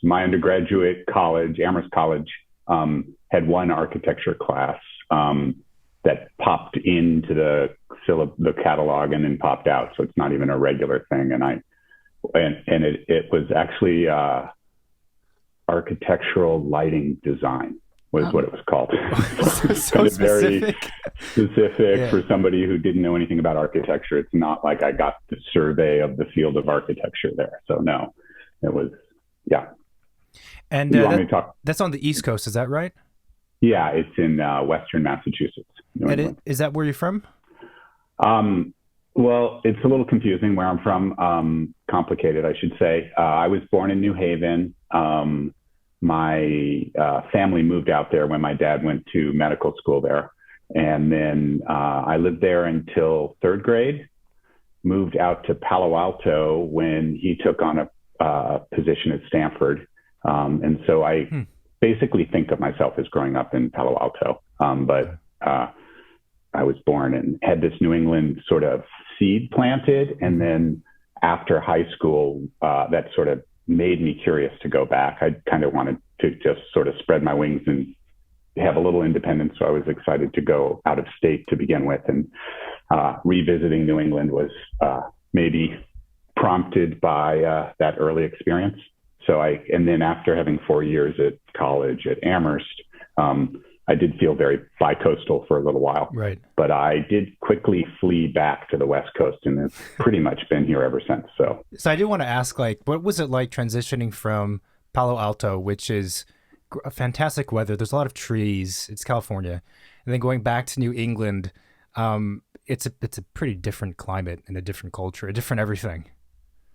my undergraduate college, Amherst College, had one architecture class that popped into the catalog and then popped out. So it's not even a regular thing. And it was actually architectural lighting design was what it was called. So specific. Very specific for somebody who didn't know anything about architecture. It's not like I got the survey of the field of architecture there. So no, it was, yeah. And that's on the East Coast, is that right? Yeah, it's in Western Massachusetts. Is that where you're from? Well, it's a little confusing where I'm from. Complicated, I should say. I was born in New Haven. My family moved out there when my dad went to medical school there. And then I lived there until third grade, moved out to Palo Alto when he took on a position at Stanford. And so I basically think of myself as growing up in Palo Alto. But I was born and had this New England sort of seed planted. And then after high school, that sort of made me curious to go back. I kind of wanted to just sort of spread my wings and have a little independence. So I was excited to go out of state to begin with. And revisiting New England was maybe prompted by that early experience. And then after having 4 years at college at Amherst, I did feel very bi-coastal for a little while. Right. But I did quickly flee back to the West Coast and have pretty much been here ever since. So I do want to ask, what was it like transitioning from Palo Alto, which is a fantastic weather, there's a lot of trees, it's California, and then going back to New England, it's a pretty different climate and a different culture, a different everything.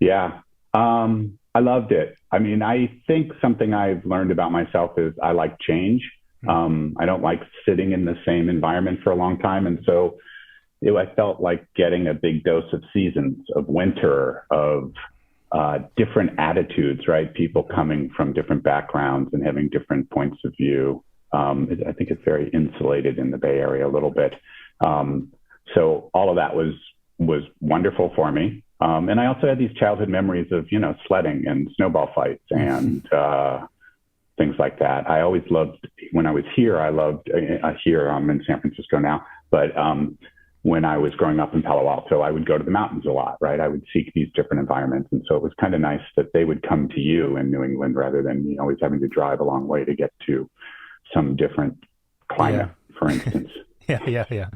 Yeah. I loved it. I mean, I think something I've learned about myself is I like change. I don't like sitting in the same environment for a long time. And so I felt like getting a big dose of seasons, of winter, of different attitudes, right? People coming from different backgrounds and having different points of view. I think it's very insulated in the Bay Area a little bit. So all of that was wonderful for me. And I also had these childhood memories of, sledding and snowball fights and things like that. I always loved, when I was here, here I'm in San Francisco now, but when I was growing up in Palo Alto, I would go to the mountains a lot, right? I would seek these different environments. And so it was kind of nice that they would come to you in New England rather than me always having to drive a long way to get to some different climate, for instance. Yeah.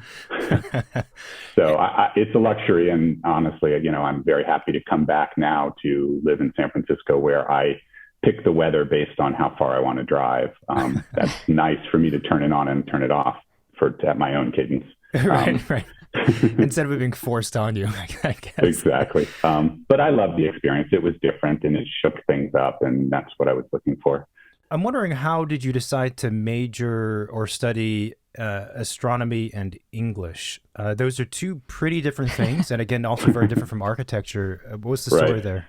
So it's a luxury. And honestly, I'm very happy to come back now to live in San Francisco where I pick the weather based on how far I want to drive. That's nice for me to turn it on and turn it off at my own cadence. Right. Instead of it being forced on you, I guess. Exactly. But I love the experience. It was different and it shook things up, and that's what I was looking for. I'm wondering, how did you decide to major or study astronomy and English? Those are two pretty different things, and again, also very different from architecture. What was the story there?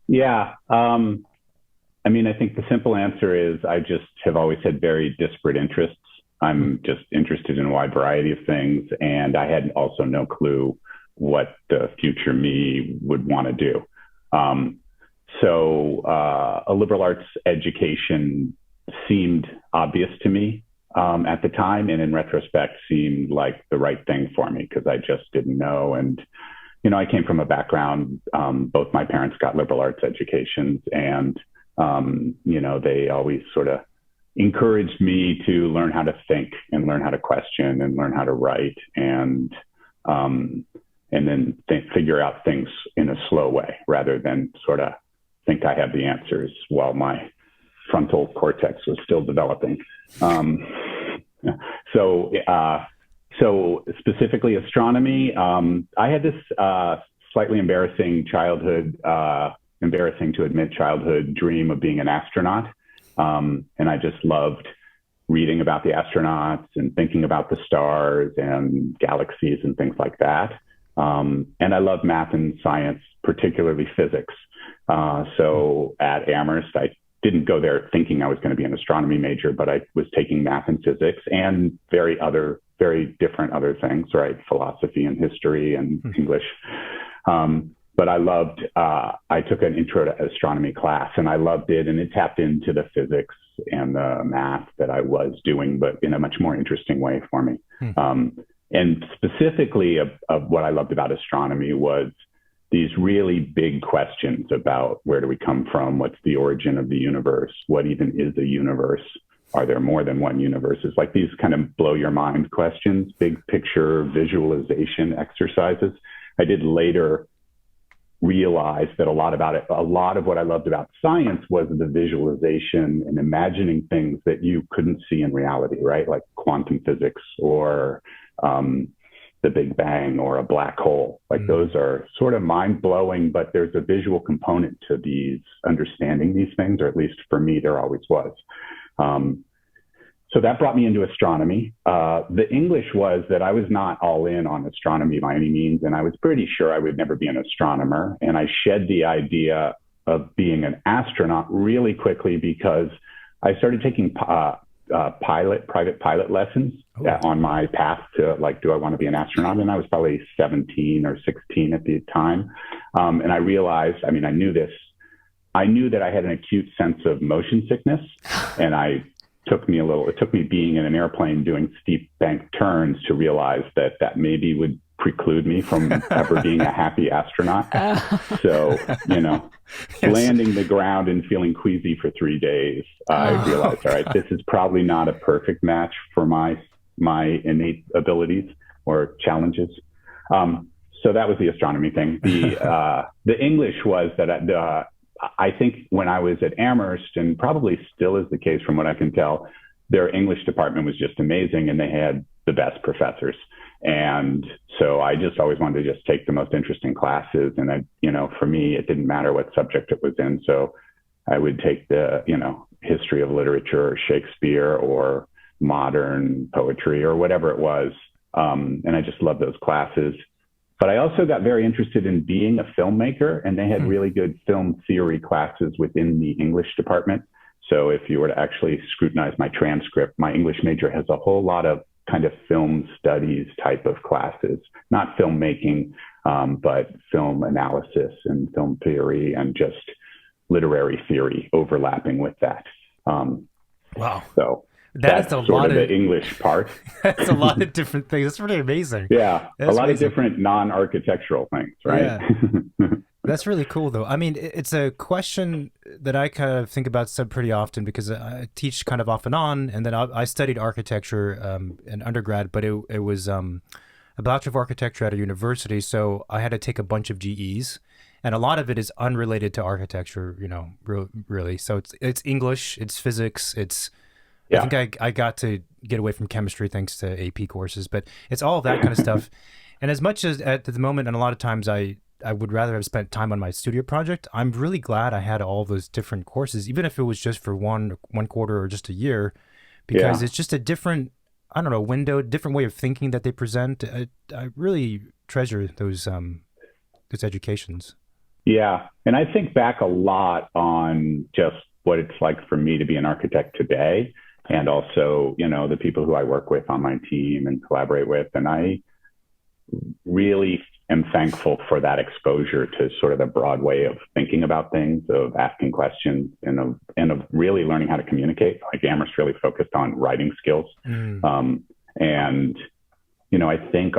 Yeah. I think the simple answer is I just have always had very disparate interests. I'm just interested in a wide variety of things, and I had also no clue what the future me would want to do. So a liberal arts education seemed obvious to me at the time, and in retrospect seemed like the right thing for me because I just didn't know. And, I came from a background, both my parents got liberal arts educations, and, they always sort of encouraged me to learn how to think and learn how to question and learn how to write and then figure out things in a slow way rather than sort of think I have the answers while my frontal cortex was still developing. So specifically astronomy, I had this slightly embarrassing to admit childhood dream of being an astronaut. And I just loved reading about the astronauts and thinking about the stars and galaxies and things like that. And I love math and science, particularly physics. So at Amherst, I didn't go there thinking I was going to be an astronomy major, but I was taking math and physics and very different other things, right? Philosophy and history and English. but I loved, I took an intro to astronomy class and I loved it. And it tapped into the physics and the math that I was doing, but in a much more interesting way for me. And specifically of what I loved about astronomy was these really big questions about where do we come from? What's the origin of the universe? What even is a universe? Are there more than one universe? It's like these kind of blow your mind questions, big picture visualization exercises. I did later realize that a lot of what I loved about science was the visualization and imagining things that you couldn't see in reality, right? Like quantum physics or the Big Bang or a black hole. Like those are sort of mind blowing, but there's a visual component to these understanding these things, or at least for me, there always was. So that brought me into astronomy. The English was that I was not all in on astronomy by any means, and I was pretty sure I would never be an astronomer. And I shed the idea of being an astronaut really quickly because I started taking private pilot lessons on my path to like, do I want to be an astronaut? And I was probably 17 or 16 at the time. And I realized, I mean, I knew that I had an acute sense of motion sickness, and it took me being in an airplane doing steep bank turns to realize that maybe would preclude me from ever being a happy astronaut. So, landing the ground and feeling queasy for 3 days, I realized, all right, this is probably not a perfect match for my innate abilities or challenges. So that was the astronomy thing. The English was that I think when I was at Amherst, and probably still is the case from what I can tell, their English department was just amazing and they had the best professors. And so I just always wanted to just take the most interesting classes. And for me, it didn't matter what subject it was in. So I would take the, history of literature or Shakespeare or modern poetry or whatever it was. And I just loved those classes. But I also got very interested in being a filmmaker, and they had really good film theory classes within the English department. So if you were to actually scrutinize my transcript, my English major has a whole lot of kind of film studies type of classes, not filmmaking, but film analysis and film theory and just literary theory overlapping with that. Wow. So that's a lot of the English part. That's a lot of different things. That's pretty amazing. Yeah. That's a lot amazing. of different non-architectural things, right? Yeah. That's really cool, though. I mean, it's a question that I kind of think about pretty often because I teach kind of off and on, and then I studied architecture in undergrad, but it was a Bachelor of Architecture at a university, so I had to take a bunch of GEs, and a lot of it is unrelated to architecture, really. So it's English, it's physics, I think I got to get away from chemistry thanks to AP courses, but it's all of that kind of stuff. And as much as at the moment, and a lot of times I would rather have spent time on my studio project, I'm really glad I had all those different courses, even if it was just for one quarter or just a year, because it's just a different, window, different way of thinking that they present. I really treasure those educations. Yeah. And I think back a lot on just what it's like for me to be an architect today. And also, the people who I work with on my team and collaborate with. And I really am thankful for that exposure to sort of the broad way of thinking about things, of asking questions, and of really learning how to communicate. Like Amherst really focused on writing skills. And, I think,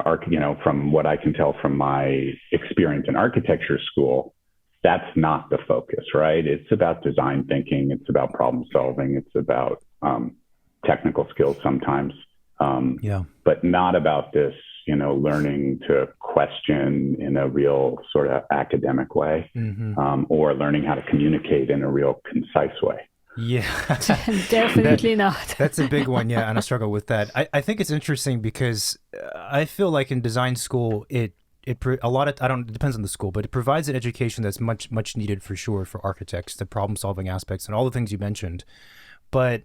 from what I can tell from my experience in architecture school, that's not the focus, right? It's about design thinking. It's about problem solving. It's about technical skills sometimes, but not about this, learning to question in a real sort of academic way, or learning how to communicate in a real concise way. Yeah, definitely not. That's a big one. Yeah, and I struggle with that. I think it's interesting because I feel like in design school, it it depends on the school, but it provides an education that's much needed for sure for architects, the problem solving aspects and all the things you mentioned. But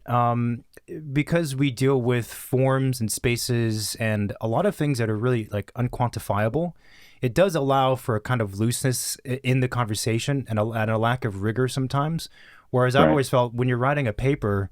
because we deal with forms and spaces and a lot of things that are really like unquantifiable, it does allow for a kind of looseness in the conversation and a lack of rigor sometimes. Whereas I've always felt when you're writing a paper,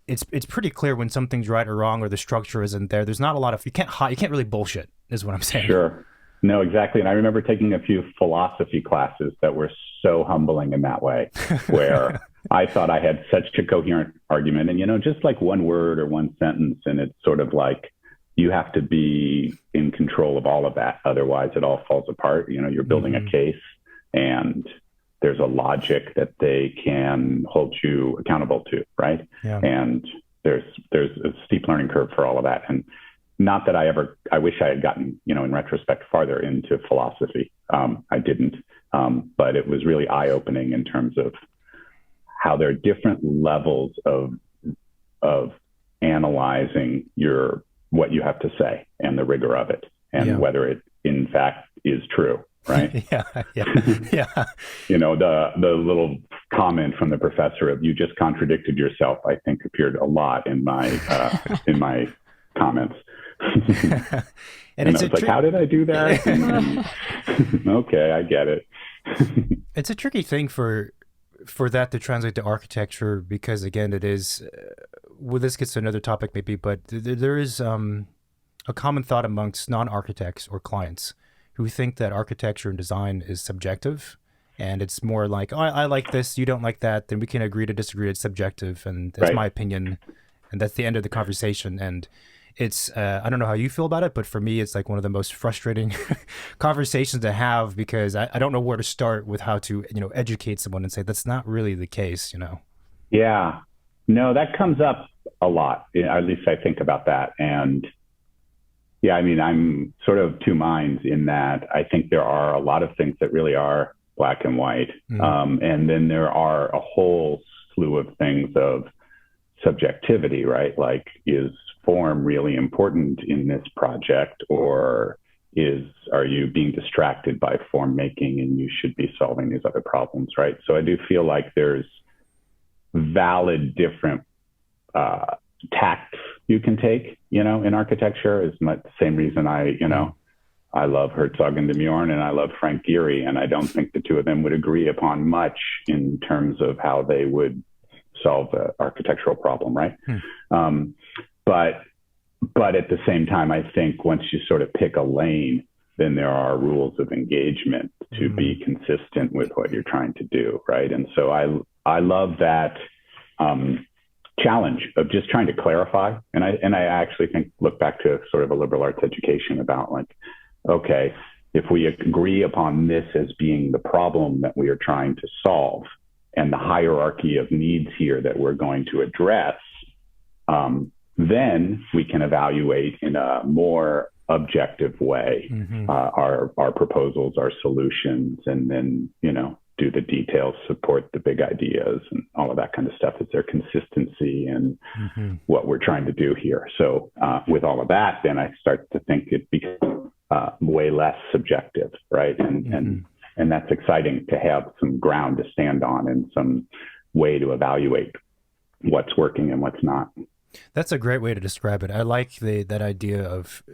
it's pretty clear when something's right or wrong or the structure isn't there. There's not a lot of you can't really bullshit is what I'm saying. Sure. No, exactly. And I remember taking a few philosophy classes that were so humbling in that way, where I thought I had such a coherent argument. And, just like one word or one sentence, and it's sort of like you have to be in control of all of that. Otherwise, it all falls apart. You're building a case, and there's a logic that they can hold you accountable to, right? Yeah. And there's a steep learning curve for all of that. And not that I wish I had gotten, in retrospect, farther into philosophy. I didn't, but it was really eye-opening in terms of how there are different levels of analyzing what you have to say and the rigor of it, and whether it in fact is true, right? yeah. The little comment from the professor of "you just contradicted yourself," I think appeared a lot in my comments. and it's like, how did I do that? Okay, I get it. It's a tricky thing for that to translate to architecture, because again, it is. Well, this gets to another topic maybe, but there is a common thought amongst non-architects or clients who think that architecture and design is subjective, and it's more like, oh, I like this, you don't like that, then we can agree to disagree. It's subjective, and that's my opinion, and that's the end of the conversation. And it's I don't know how you feel about it, but for me, it's like one of the most frustrating conversations to have, because I don't know where to start with how to educate someone and say that's not really the case. Yeah, no, that comes up a lot. At least I think about that. And yeah, I mean, I'm sort of two minds in that I think there are a lot of things that really are black and white. And then there are a whole slew of things of subjectivity, right? Like, is form really important in this project, or are you being distracted by form making and you should be solving these other problems, right? So I do feel like there's valid different tacts you can take, in architecture. Is the same reason I love Herzog and de Meuron, and I love Frank Gehry, and I don't think the two of them would agree upon much in terms of how they would solve the architectural problem, right? But at the same time, I think once you sort of pick a lane, then there are rules of engagement to be consistent with what you're trying to do, right? And so I love that challenge of just trying to clarify. And I actually look back to sort of a liberal arts education about like, okay, if we agree upon this as being the problem that we are trying to solve and the hierarchy of needs here that we're going to address, then we can evaluate in a more objective way our proposals, our solutions, and then, do the details, support the big ideas and all of that kind of stuff. Is there consistency in what we're trying to do here? So with all of that, then I start to think it becomes way less subjective, right? And that's exciting to have some ground to stand on and some way to evaluate what's working and what's not. That's a great way to describe it. I like that idea of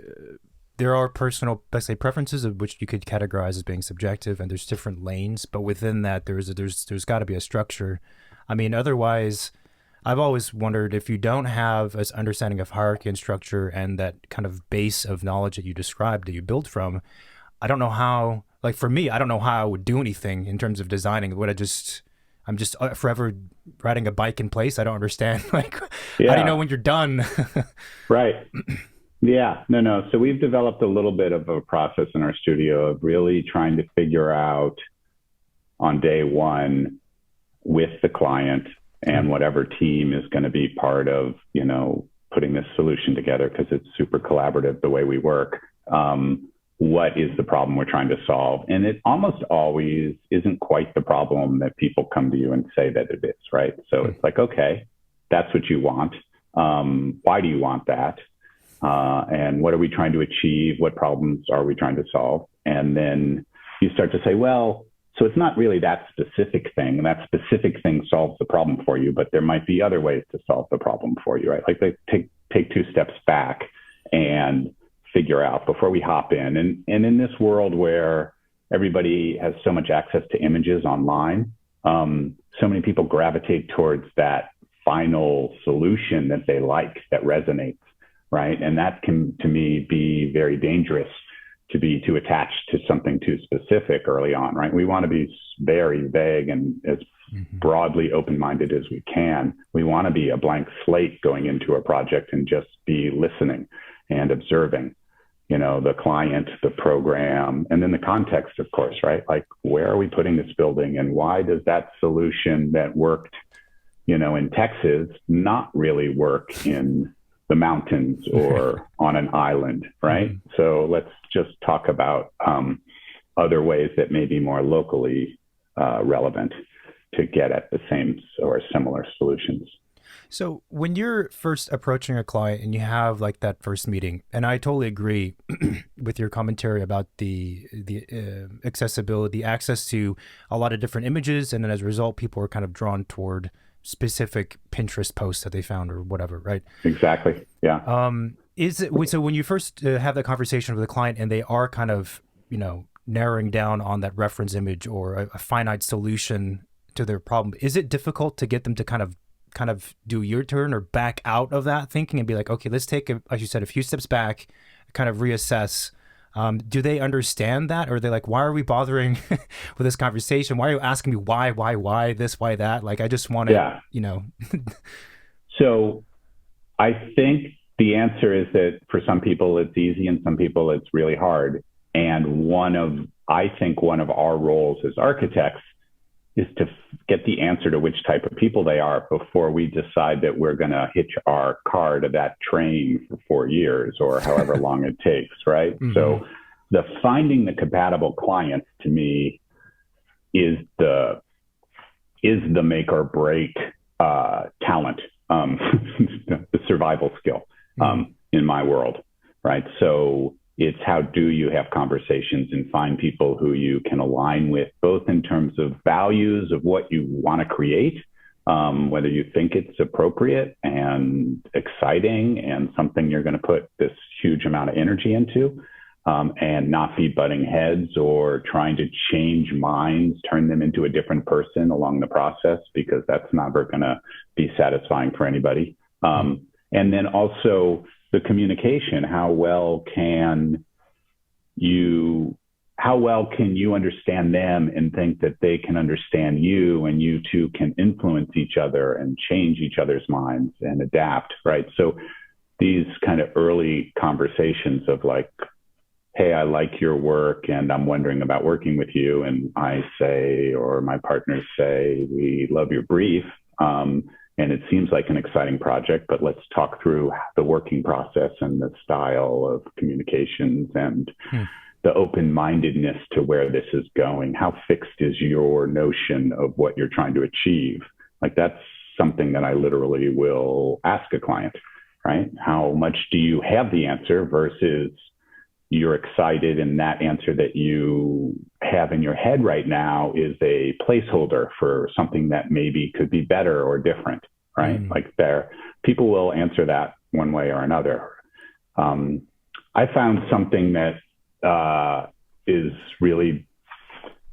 there are personal, let's say, preferences of which you could categorize as being subjective, and there's different lanes, but within that there's got to be a structure. I mean, otherwise, I've always wondered if you don't have an understanding of hierarchy and structure and that kind of base of knowledge that you described that you build from, I don't know how. Like for me, I don't know how I would do anything in terms of designing. I'm just forever riding a bike in place. I don't understand. Like, how do you know when you're done? Right. Yeah, no. So we've developed a little bit of a process in our studio of really trying to figure out on day one with the client and whatever team is going to be part of, putting this solution together, because it's super collaborative the way we work. What is the problem we're trying to solve? And it almost always isn't quite the problem that people come to you and say that it is, right? So it's like, okay, that's what you want. Why do you want that? And what are we trying to achieve? What problems are we trying to solve? And then you start to say, well, so it's not really that specific thing. And that specific thing solves the problem for you, but there might be other ways to solve the problem for you, right? Like they take two steps back and figure out before we hop in. And in this world where everybody has so much access to images online, so many people gravitate towards that final solution that they like, that resonates, right? And that can, to me, be very dangerous to be too attached to something too specific early on, right? We want to be very vague and as broadly open-minded as we can. We want to be a blank slate going into a project and just be listening and observing, the client, the program, and then the context, of course, right? Like, where are we putting this building and why does that solution that worked, in Texas not really work in the mountains or on an island, right? So let's just talk about other ways that may be more locally relevant to get at the same or similar solutions. So when you're first approaching a client and you have like that first meeting, and I totally agree with your commentary about the accessibility, access to a lot of different images, and then as a result, people are kind of drawn toward specific Pinterest posts that they found or whatever, right? Exactly. Yeah. So when you first have that conversation with a client and they are kind of, narrowing down on that reference image or a finite solution to their problem, is it difficult to get them to kind of do your turn or back out of that thinking and be like, okay, let's take, as you said, a few steps back, kind of reassess? Do they understand that? Or are they like, why are we bothering with this conversation? Why are you asking me why this, why that? Like, I just want to, So I think the answer is that for some people it's easy and some people it's really hard. And I think one of our roles as architects is to get the answer to which type of people they are before we decide that we're going to hitch our car to that train for 4 years or however long it takes, right? So the finding the compatible client to me is the make or break talent, the survival skill in my world, right? So it's how do you have conversations and find people who you can align with, both in terms of values of what you want to create, whether you think it's appropriate and exciting and something you're going to put this huge amount of energy into, and not be butting heads or trying to change minds, turn them into a different person along the process, because that's never going to be satisfying for anybody. And then also the communication, how well can you understand them and think that they can understand you, and you two can influence each other and change each other's minds and adapt, right? So these kind of early conversations of like, hey, I like your work and I'm wondering about working with you. And I say, or my partners say, we love your brief. And it seems like an exciting project, but let's talk through the working process and the style of communications and the open-mindedness to where this is going. How fixed is your notion of what you're trying to achieve? Like, that's something that I literally will ask a client, right? How much do you have the answer versus you're excited and that answer that you have in your head right now is a placeholder for something that maybe could be better or different, right? Like, people will answer that one way or another. I found something that is really,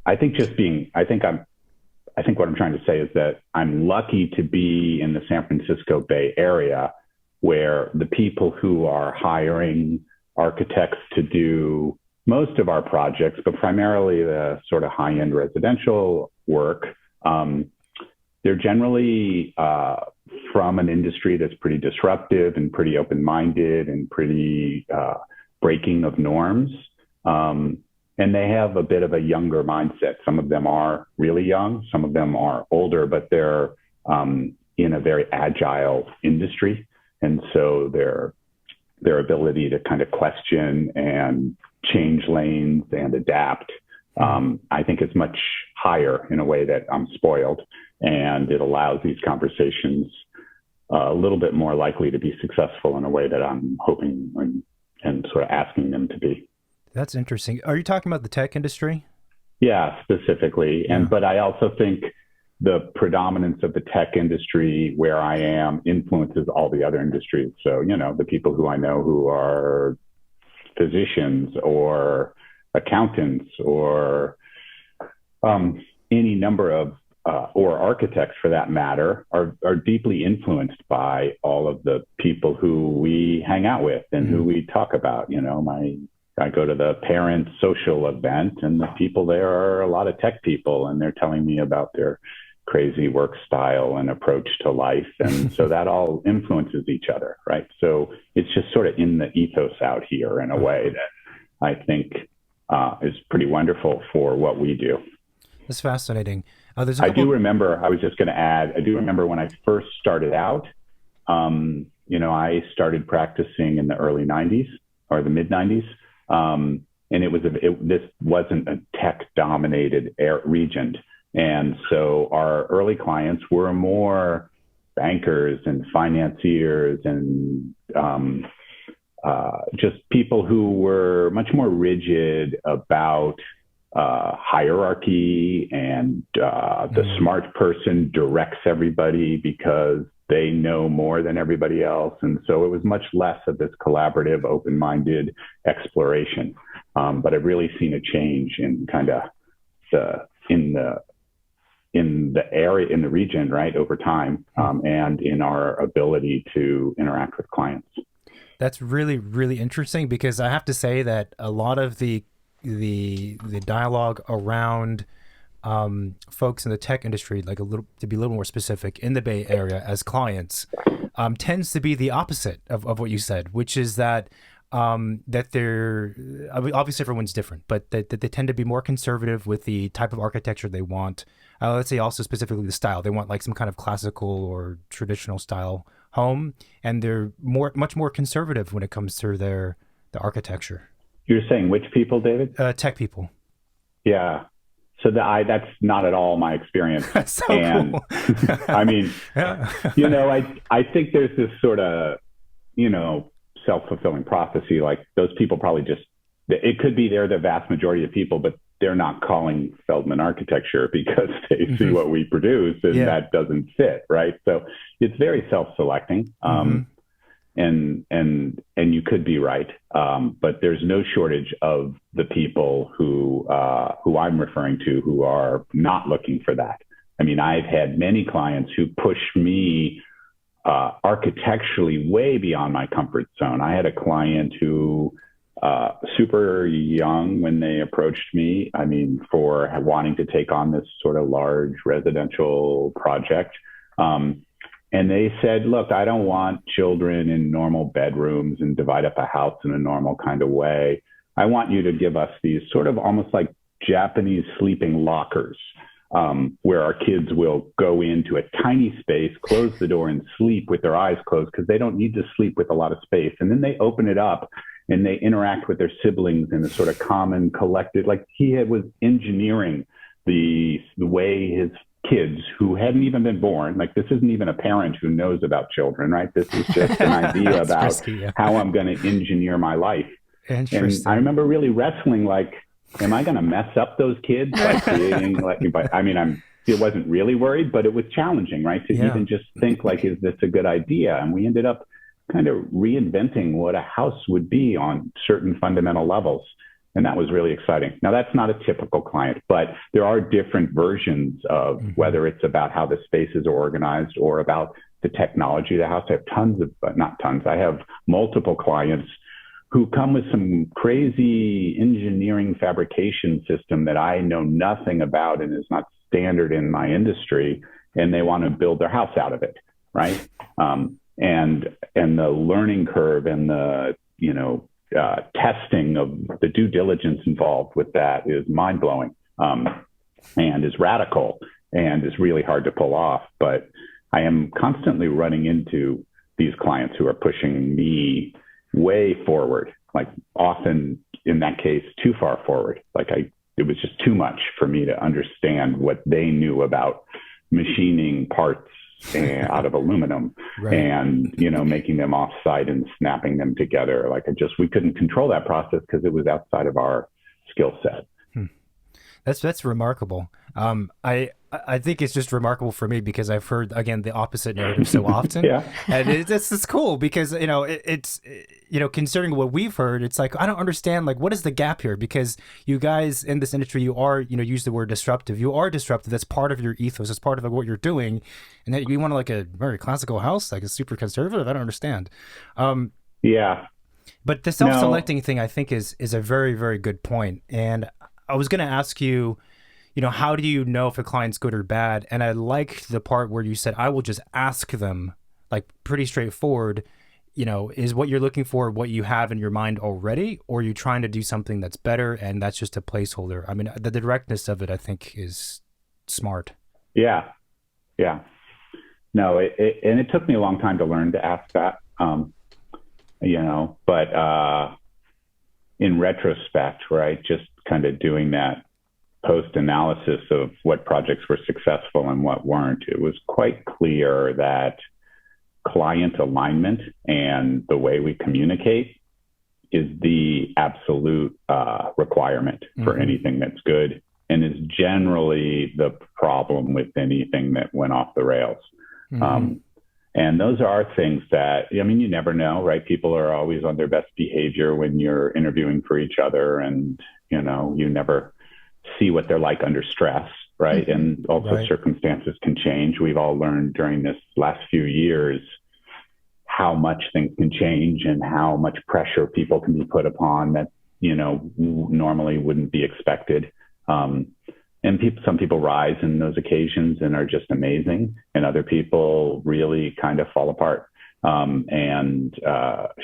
I think what I'm trying to say is that I'm lucky to be in the San Francisco Bay Area, where the people who are hiring architects to do most of our projects, but primarily the sort of high-end residential work, they're generally from an industry that's pretty disruptive and pretty open-minded and pretty breaking of norms. And they have a bit of a younger mindset. Some of them are really young, some of them are older, but they're in a very agile industry. And so their ability to kind of question and change lanes and adapt, I think is much higher in a way that I'm spoiled. And it allows these conversations a little bit more likely to be successful in a way that I'm hoping and sort of asking them to be. That's interesting. Are you talking about the tech industry? Yeah, specifically. Yeah. But I also think the predominance of the tech industry where I am influences all the other industries. So, the people who I know who are physicians or accountants or any number of, or architects for that matter, are deeply influenced by all of the people who we hang out with and who we talk about. I go to the parent social event, and the people there are a lot of tech people, and they're telling me about their crazy work style and approach to life. And so that all influences each other, right? So it's just sort of in the ethos out here in a way that I think is pretty wonderful for what we do. That's fascinating. I do remember, I was just going to add, I do remember when I first started out, I started practicing in the early 90s or the mid 90s. And this wasn't a tech dominated region. And so our early clients were more bankers and financiers and just people who were much more rigid about hierarchy, and the smart person directs everybody because they know more than everybody else. And so it was much less of this collaborative, open-minded exploration. But I've really seen a change in kind of in the area, in the region, right, over time, and in our ability to interact with clients. That's really, really interesting, because I have to say that a lot of the dialogue around folks in the tech industry, like to be a little more specific, in the Bay Area as clients, tends to be the opposite of what you said, which is that they're, I mean, obviously everyone's different, but that they tend to be more conservative with the type of architecture they want. Let's say also specifically the style. They want like some kind of classical or traditional style home, and they're much more conservative when it comes to the architecture. You're saying which people, David? Tech people. Yeah. So that's not at all my experience. So and cool. I mean, I think there's this sort of, self-fulfilling prophecy. Like those people probably it could be they're the vast majority of people, but they're not calling Feldman architecture because they see what we produce, and that doesn't fit, right? So it's very self-selecting. And you could be right, but there's no shortage of the people who I'm referring to who are not looking for that. I mean, I've had many clients who push me architecturally way beyond my comfort zone. I had a client who super young when they approached me, I mean, for wanting to take on this sort of large residential project. And they said, look, I don't want children in normal bedrooms and divide up a house in a normal kind of way. I want you to give us these sort of almost like Japanese sleeping lockers, where our kids will go into a tiny space, close the door, and sleep with their eyes closed because they don't need to sleep with a lot of space. And then they open it up and they interact with their siblings in a sort of common collective, like he was engineering the way his kids who hadn't even been born, like this isn't even a parent who knows about children, right? This is just an idea about risky, how I'm going to engineer my life. And I remember really wrestling, like, am I going to mess up those kids by creating, I wasn't really worried, but it was challenging, right? To even just think like, is this a good idea? And we ended up kind of reinventing what a house would be on certain fundamental levels. And that was really exciting. Now, that's not a typical client, but there are different versions of whether it's about how the spaces are organized or about the technology of the house. I have multiple clients who come with some crazy engineering fabrication system that I know nothing about and is not standard in my industry, and they want to build their house out of it, right? And the learning curve and the, testing of the due diligence involved with that is mind-blowing, and is radical and is really hard to pull off. But I am constantly running into these clients who are pushing me way forward, like often in that case, too far forward. Like it was just too much for me to understand what they knew about machining parts out of aluminum, right, and, making them offsite and snapping them together. Like we couldn't control that process because it was outside of our skill set. That's remarkable. I think it's just remarkable for me because I've heard, again, the opposite narrative so often. And it's cool because, it's considering what we've heard, it's like, I don't understand, like, what is the gap here? Because you guys in this industry, you are, use the word disruptive. You are disruptive. That's part of your ethos. That's part of what you're doing. And then you want like a very classical house, like a super conservative. I don't understand. Yeah. But the self-selecting thing, I think, is a very, very good point. And I was going to ask you, how do you know if a client's good or bad? And I liked the part where you said, I will just ask them, like pretty straightforward, is what you're looking for what you have in your mind already, or are you trying to do something that's better and that's just a placeholder? I mean, the directness of it, I think, is smart. Yeah. Yeah. No, and it took me a long time to learn to ask that, but in retrospect, right, just kind of doing that post-analysis of what projects were successful and what weren't, it was quite clear that client alignment and the way we communicate is the absolute requirement for anything that's good, and is generally the problem with anything that went off the rails. And those are things that, I mean, you never know, right? People are always on their best behavior when you're interviewing for each other, and, you never see what they're like under stress, right? And also circumstances can change. We've all learned during this last few years how much things can change and how much pressure people can be put upon that, normally wouldn't be expected. And some people rise in those occasions and are just amazing, and other people really kind of fall apart and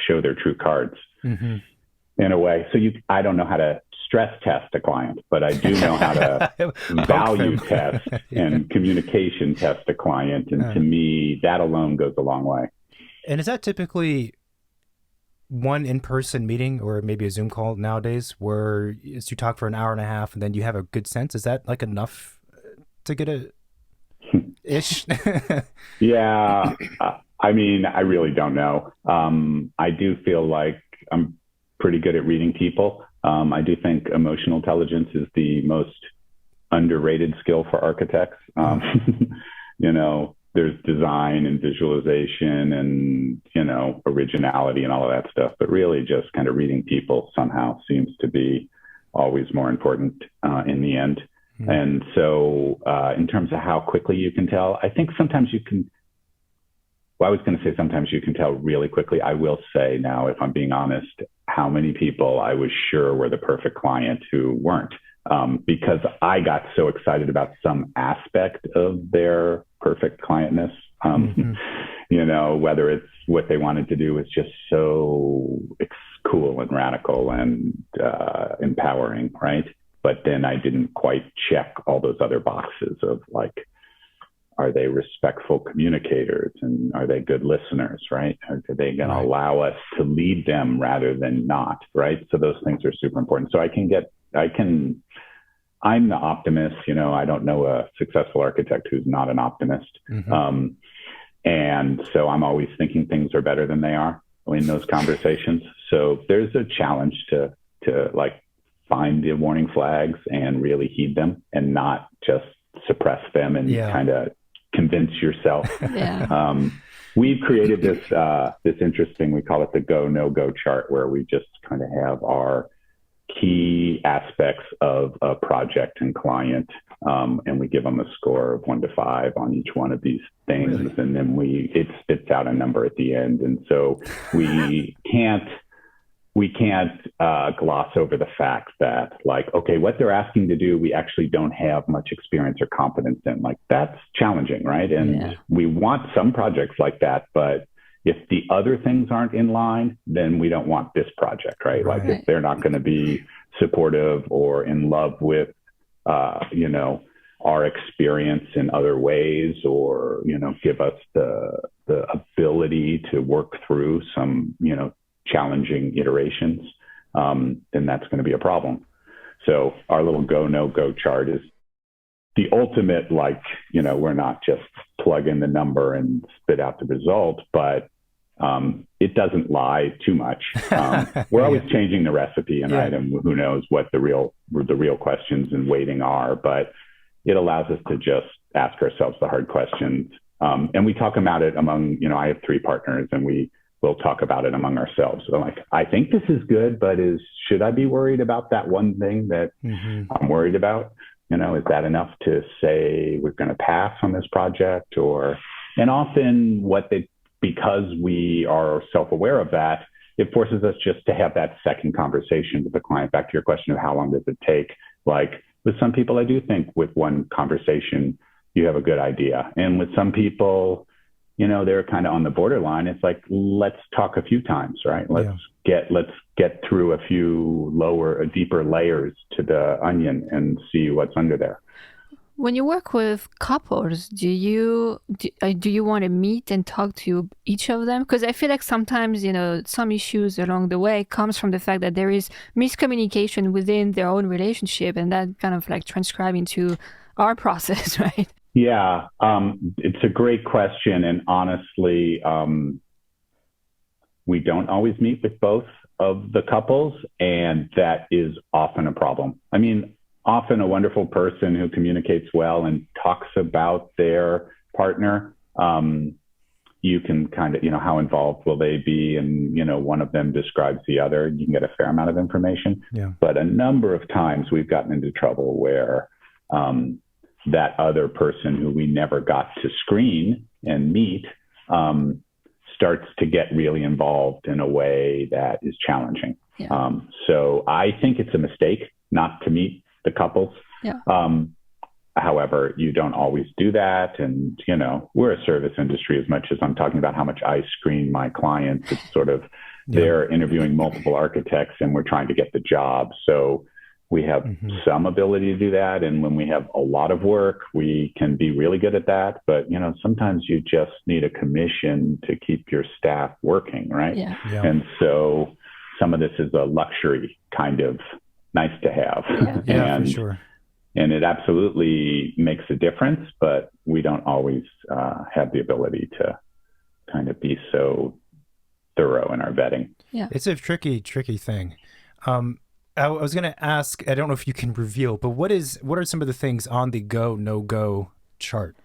show their true cards in a way. So I don't know how to stress test a client, but I do know how to value test and communication test a client. And to me, that alone goes a long way. And is that typically one in-person meeting or maybe a Zoom call nowadays where you talk for an hour and a half and then you have a good sense? Is that like enough to get a ish? Yeah. I mean, I really don't know. I do feel like I'm pretty good at reading people. I do think emotional intelligence is the most underrated skill for architects. There's design and visualization and, originality and all of that stuff, but really just kind of reading people somehow seems to be always more important in the end. And so in terms of how quickly you can tell, I think sometimes you can, I was going to say sometimes you can tell really quickly. I will say now, if I'm being honest, how many people I was sure were the perfect client who weren't. Because I got so excited about some aspect of their perfect clientness, whether it's what they wanted to do was just so cool and radical and empowering, right? But then I didn't quite check all those other boxes of like, are they respectful communicators and are they good listeners, right? Are they going to allow us to lead them rather than not, right? So those things are super important. So I'm the optimist, I don't know a successful architect who's not an optimist. And so I'm always thinking things are better than they are in those conversations. So there's a challenge to like find the warning flags and really heed them and not just suppress them and kind of convince yourself. We've created this interesting, we call it the go, no go chart, where we just kind of have our key aspects of a project and client, and we give them a score of 1 to 5 on each one of these things. Really? And then it spits out a number at the end. And so we can't gloss over the fact that, like, okay, what they're asking to do, we actually don't have much experience or competence in. Like, that's challenging, right? And we want some projects like that, but if the other things aren't in line, then we don't want this project, right? Like, if they're not going to be supportive or in love with, our experience in other ways, or, give us the ability to work through some, challenging iterations, then that's going to be a problem. So our little go, no go chart is the ultimate, like, we're not just plug in the number and spit out the result, but it doesn't lie too much. We're always changing the recipe, and right, and who knows what the real questions and weighting are, but it allows us to just ask ourselves the hard questions. And we talk about it among, I have 3 partners, and we'll talk about it among ourselves. So, like, I think this is good, but should I be worried about that one thing that I'm worried about? Is that enough to say we're going to pass on this project? And often because we are self-aware of that, it forces us just to have that second conversation with the client. Back to your question of how long does it take? Like with some people, I do think with one conversation, you have a good idea. And with some people, they're kind of on the borderline. It's like, let's talk a few times, right? Let's get through a few deeper layers to the onion and see what's under there. When you work with couples, do you want to meet and talk to each of them? Because I feel like sometimes, some issues along the way comes from the fact that there is miscommunication within their own relationship, and that kind of like transcribe into our process, right? Yeah, it's a great question. And honestly, we don't always meet with both of the couples, and that is often a problem. I mean, often a wonderful person who communicates well and talks about their partner, you can kind of, how involved will they be? And, one of them describes the other. You can get a fair amount of information. Yeah. But a number of times we've gotten into trouble where that other person who we never got to screen and meet starts to get really involved in a way that is challenging. Yeah. So I think it's a mistake not to meet the couples. Yeah. However, you don't always do that. And, we're a service industry as much as I'm talking about how much I screen my clients. It's sort of, they're interviewing multiple architects and we're trying to get the job. So we have some ability to do that. And when we have a lot of work, we can be really good at that. But, sometimes you just need a commission to keep your staff working, right? Yeah. Yeah. And so some of this is a luxury kind of nice to have. Yeah, for sure. And it absolutely makes a difference, but we don't always have the ability to kind of be so thorough in our vetting. Yeah, it's a tricky thing. I was going to ask, I don't know if you can reveal, but what are some of the things on the go, no-go chart?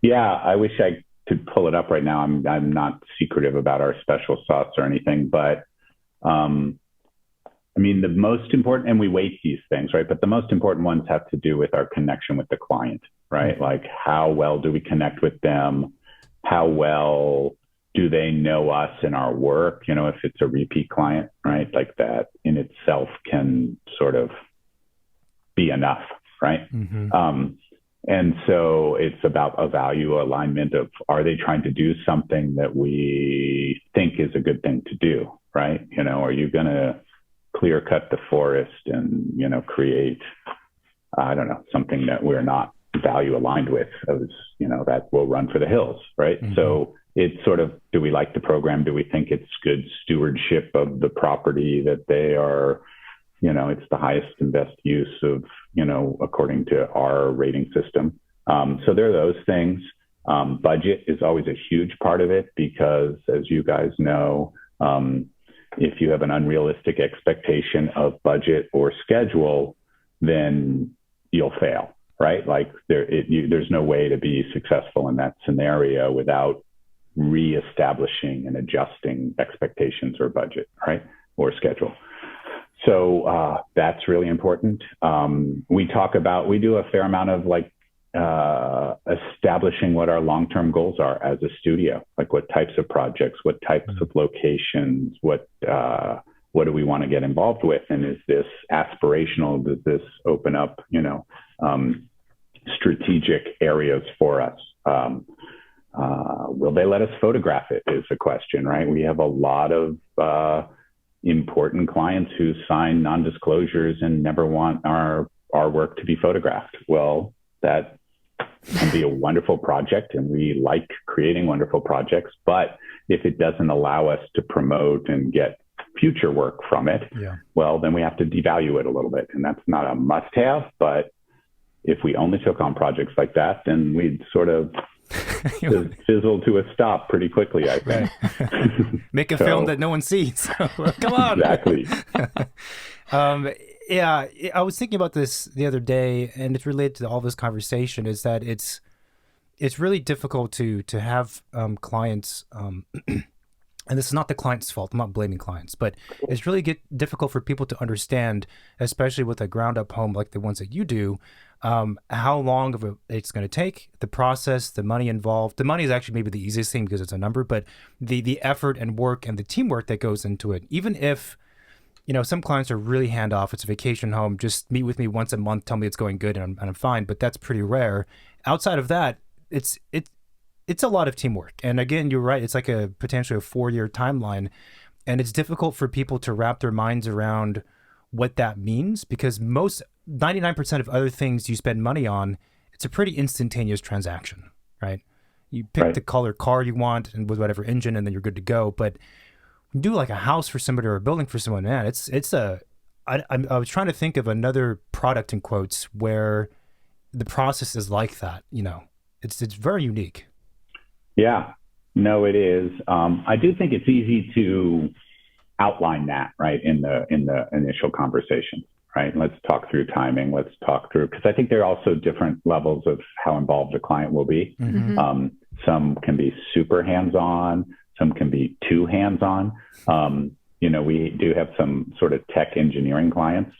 Yeah, I wish I could pull it up right now. I'm not secretive about our special sauce or anything, but the most important, and we weight these things, right? But the most important ones have to do with our connection with the client, right? Like how well do we connect with them? How well do they know us and our work? If it's a repeat client, right? Like that in itself can sort of be enough, right? Mm-hmm. And so it's about a value alignment of, are they trying to do something that we think is a good thing to do, right? Are you going to clear cut the forest and, create, something that we're not value aligned with, that will run for the hills, right? Mm-hmm. So it's sort of, do we like the program? Do we think it's good stewardship of the property that they are, it's the highest and best use of, according to our rating system. So there are those things. Budget is always a huge part of it because, as you guys know, if you have an unrealistic expectation of budget or schedule, then you'll fail, right? Like there's no way to be successful in that scenario without reestablishing and adjusting expectations or budget, right? Or schedule. So that's really important. We do a fair amount of establishing what our long-term goals are as a studio, like what types of projects, what types of locations, what do we want to get involved with? And is this aspirational? Does this open up, strategic areas for us? Will they let us photograph it is a question, right? We have a lot of important clients who sign non-disclosures and never want our work to be photographed. Well, that can be a wonderful project, and we like creating wonderful projects. But if it doesn't allow us to promote and get future work from it, well, then we have to devalue it a little bit. And that's not a must-have. But if we only took on projects like that, then we'd sort of fizzle to a stop pretty quickly, I think. Make a film that no one sees. Come on. Exactly. Yeah, I was thinking about this the other day, and it's related to all this conversation, is that it's really difficult to have clients and this is not the client's fault, I'm not blaming clients, but it's really difficult for people to understand, especially with a ground up home like the ones that you do, how long it's going to take, the process, the money involved. The money is actually maybe the easiest thing because it's a number, but the effort and work and the teamwork that goes into it, even if, some clients are really hands-off. It's a vacation home. Just meet with me once a month. Tell me it's going good, and I'm fine. But that's pretty rare. Outside of that, it's a lot of teamwork. And again, you're right. It's like potentially a 4-year timeline, and it's difficult for people to wrap their minds around what that means because 99% of other things you spend money on, it's a pretty instantaneous transaction, right? You pick the color car you want and with whatever engine, and then you're good to go. But do like a house for somebody or a building for someone, man, I was trying to think of another product in quotes where the process is like that, it's very unique. Yeah, no, it is. I do think it's easy to outline that, right, in the initial conversation, right? Let's talk through timing. Let's talk through, because I think there are also different levels of how involved a client will be. Mm-hmm. Some can be super hands-on. Some can be too hands-on. We do have some sort of tech engineering clients,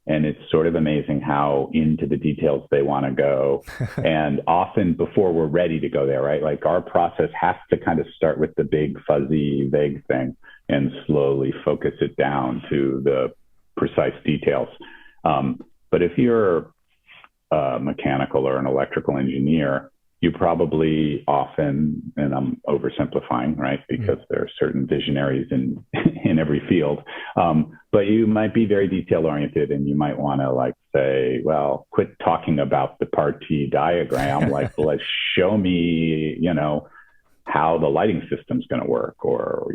and it's sort of amazing how into the details they want to go. And often before we're ready to go there, right? Like our process has to kind of start with the big, fuzzy, vague thing and slowly focus it down to the precise details. But if you're a mechanical or an electrical engineer, you probably often, and I'm oversimplifying, right? Because there are certain visionaries in every field. But you might be very detail oriented, and you might want to say, well, quit talking about the party diagram. Let's show me, how the lighting system's going to work, or,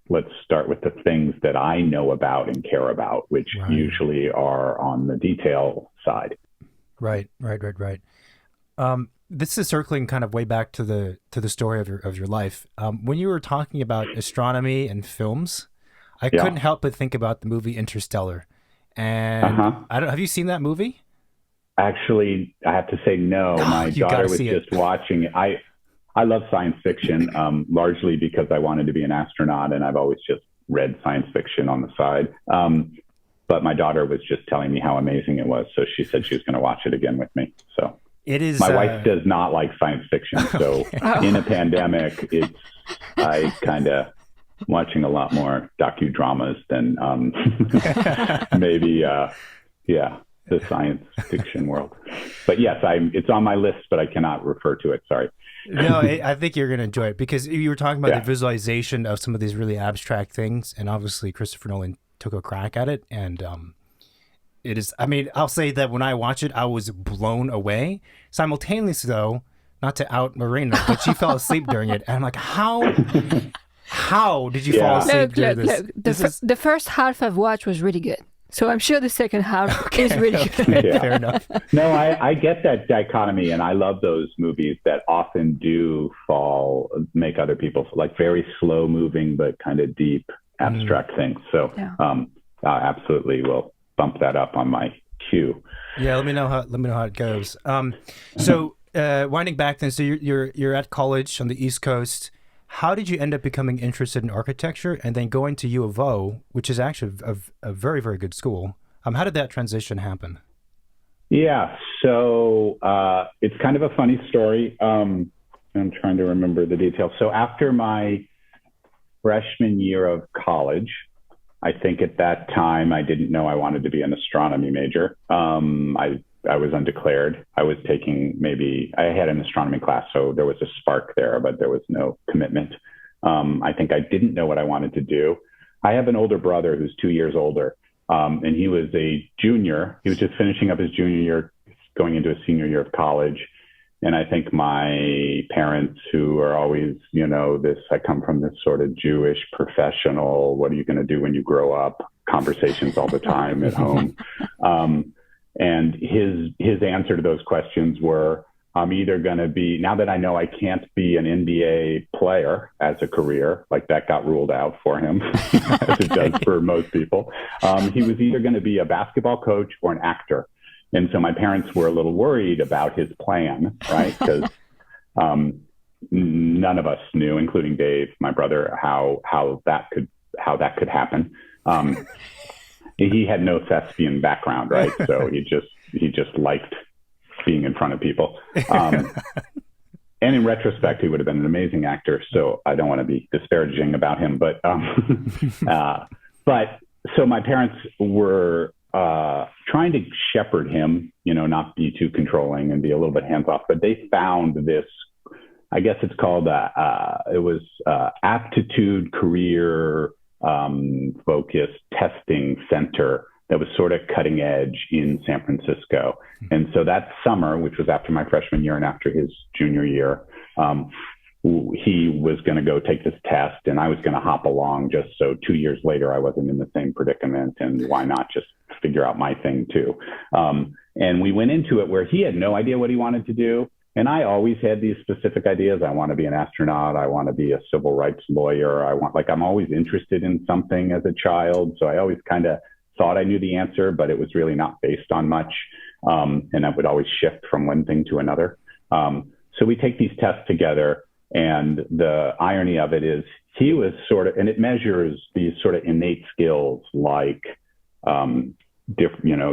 let's start with the things that I know about and care about, which usually are on the detail side. Right. This is circling kind of way back to the story of your life. When you were talking about astronomy and films, I couldn't help but think about the movie Interstellar. And have you seen that movie? Actually, I have to say no. My daughter was just watching it. I love science fiction, largely because I wanted to be an astronaut, and I've always just read science fiction on the side. But my daughter was just telling me how amazing it was, so she said she was going to watch it again with me. So. It is. My wife does not like science fiction, so in a pandemic, I kind of watching a lot more docudramas than maybe, the science fiction world. But yes, it's on my list, but I cannot refer to it. Sorry. No, I think you're going to enjoy it because you were talking about the visualization of some of these really abstract things, and obviously Christopher Nolan took a crack at it, and it is, I'll say that when I watched it, I was blown away. Simultaneously, though, not to out Marina, but she fell asleep during it. And I'm like, how did you fall asleep during this? Look, the first half I've watched was really good. So I'm sure the second half is really good. Yeah. Fair enough. No, I get that dichotomy, and I love those movies that often do make other people like very slow moving, but kind of deep, abstract things. So absolutely will bump that up on my queue. Yeah, let me know how it goes. So winding back then, so you're at college on the East Coast. How did you end up becoming interested in architecture and then going to U of O, which is actually a very, very good school? How did that transition happen? Yeah, so it's kind of a funny story. I'm trying to remember the details. So after my freshman year of college, I think at that time, I didn't know I wanted to be an astronomy major. I was undeclared. I was I had an astronomy class, so there was a spark there, but there was no commitment. I think I didn't know what I wanted to do. I have an older brother who's 2 years older, and he was a junior. He was just finishing up his junior year, going into a senior year of college. And I think my parents, who are always, I come from this sort of Jewish professional, what are you going to do when you grow up? Conversations all the time at home. And his answer to those questions were, I'm either going to be, now that I know I can't be an NBA player as a career, like that got ruled out for him, as it does for most people. He was either going to be a basketball coach or an actor. And so my parents were a little worried about his plan, right? Because none of us knew, including Dave, my brother, how that could happen. He had no thespian background, right? So he just liked being in front of people. And in retrospect, he would have been an amazing actor. So I don't want to be disparaging about him, but so my parents were trying to shepherd him, not be too controlling and be a little bit hands off. But they found this, I guess it's called, aptitude career focused testing center that was sort of cutting edge in San Francisco. And so that summer, which was after my freshman year and after his junior year, he was going to go take this test and I was going to hop along just so 2 years later I wasn't in the same predicament, and why not just figure out my thing too. And we went into it where he had no idea what he wanted to do. And I always had these specific ideas. I want to be an astronaut. I want to be a civil rights lawyer. I'm always interested in something as a child. So I always kind of thought I knew the answer, but it was really not based on much. And I would always shift from one thing to another. So we take these tests together, and the irony of it is he was and it measures these sort of innate skills like,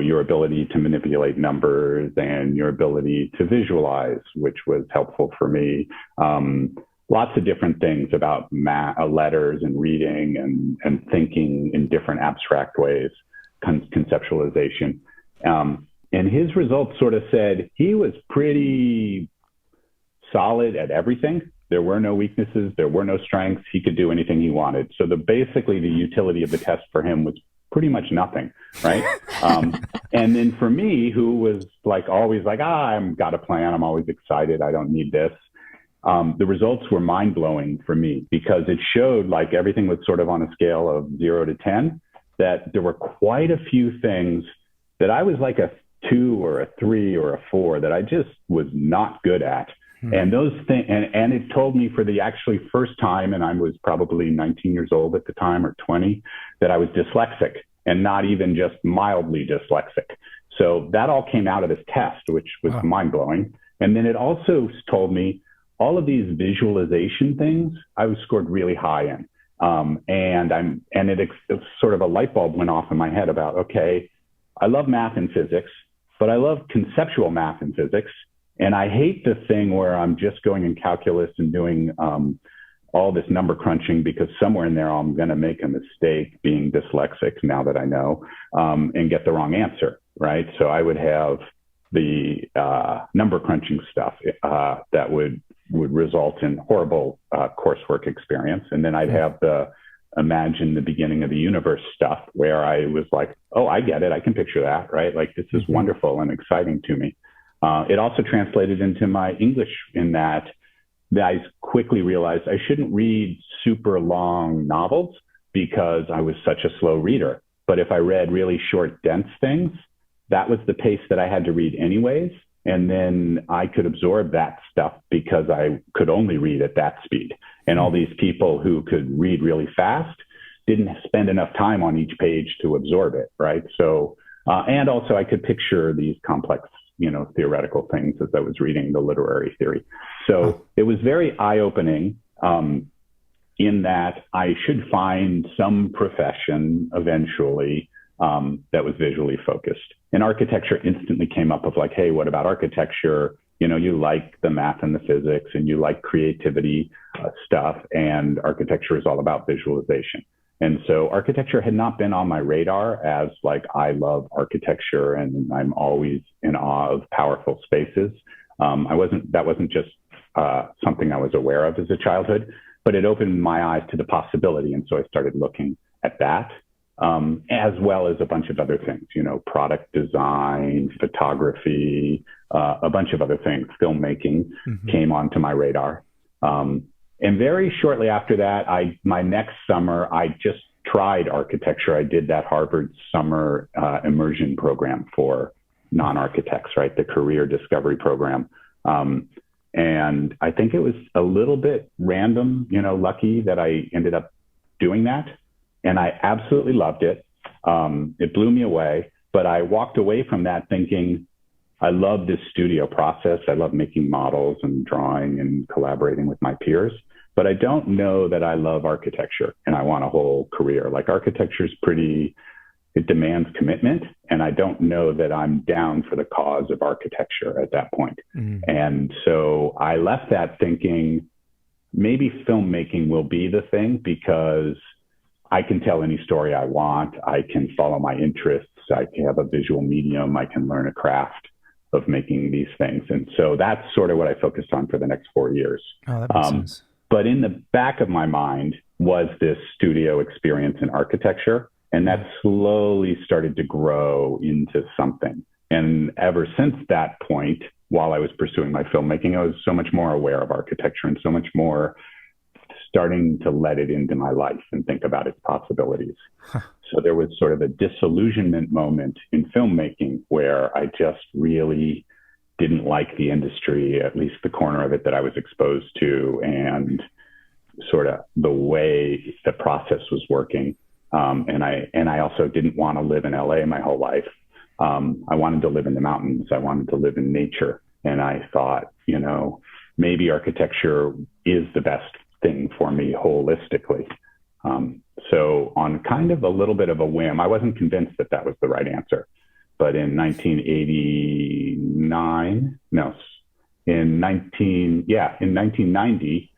your ability to manipulate numbers and your ability to visualize, which was helpful for me. Lots of different things about letters and reading and thinking in different abstract ways, conceptualization. And his results sort of said he was pretty solid at everything. There were no weaknesses. There were no strengths. He could do anything he wanted. So basically the utility of the test for him was pretty much nothing, right? And then for me, who was always I've got a plan. I'm always excited. I don't need this. The results were mind-blowing for me because it showed everything was sort of on a scale of 0 to 10, that there were quite a few things that I was like a 2 or a 3 or a 4 that I just was not good at. And those things, and it told me for the actually first time, and I was probably 19 years old at the time or 20, that I was dyslexic and not even just mildly dyslexic. So that all came out of this test, which was mind blowing. And then it also told me all of these visualization things I was scored really high in. And it sort of a light bulb went off in my head about, okay, I love math and physics, but I love conceptual math and physics. And I hate the thing where I'm just going in calculus and doing all this number crunching because somewhere in there I'm going to make a mistake being dyslexic now that I know, and get the wrong answer, right? So I would have the number crunching stuff that would result in horrible coursework experience. And then I'd have imagine the beginning of the universe stuff where I was like, oh, I get it. I can picture that, right? This is wonderful and exciting to me. It also translated into my English in that I quickly realized I shouldn't read super long novels because I was such a slow reader. But if I read really short, dense things, that was the pace that I had to read anyways. And then I could absorb that stuff because I could only read at that speed. And all these people who could read really fast didn't spend enough time on each page to absorb it, right? So, and also I could picture these complex theoretical things as I was reading the literary theory. So it was very eye-opening in that I should find some profession eventually that was visually focused. And architecture instantly came up of hey, what about architecture? You like the math and the physics and you like creativity stuff, and architecture is all about visualization. And so architecture had not been on my radar as I love architecture and I'm always in awe of powerful spaces. That wasn't just something I was aware of as a childhood, but it opened my eyes to the possibility. And so I started looking at that, as well as a bunch of other things, product design, photography, a bunch of other things, filmmaking came onto my radar. And very shortly after that, my next summer, I just tried architecture. I did that Harvard summer immersion program for non-architects, right? The career discovery program. And I think it was a little bit random, lucky that I ended up doing that. And I absolutely loved it. It blew me away, but I walked away from that thinking, I love this studio process. I love making models and drawing and collaborating with my peers. But I don't know that I love architecture and I want a whole career. Like architecture is it demands commitment. And I don't know that I'm down for the cause of architecture at that point. And so I left that thinking maybe filmmaking will be the thing, because I can tell any story I want. I can follow my interests. I can have a visual medium. I can learn a craft of making these things. And so that's sort of what I focused on for the next 4 years. Oh, that makes sense. But in the back of my mind was this studio experience in architecture. And that slowly started to grow into something. And ever since that point, while I was pursuing my filmmaking, I was so much more aware of architecture and so much more starting to let it into my life and think about its possibilities. So there was sort of a disillusionment moment in filmmaking where I just really didn't like the industry, at least the corner of it that I was exposed to, and sort of the way the process was working. And I also didn't want to live in LA my whole life. I wanted to live in the mountains. I wanted to live in nature. And I thought, maybe architecture is the best thing for me holistically. So on kind of a little bit of a whim, I wasn't convinced that that was the right answer. But in 1990,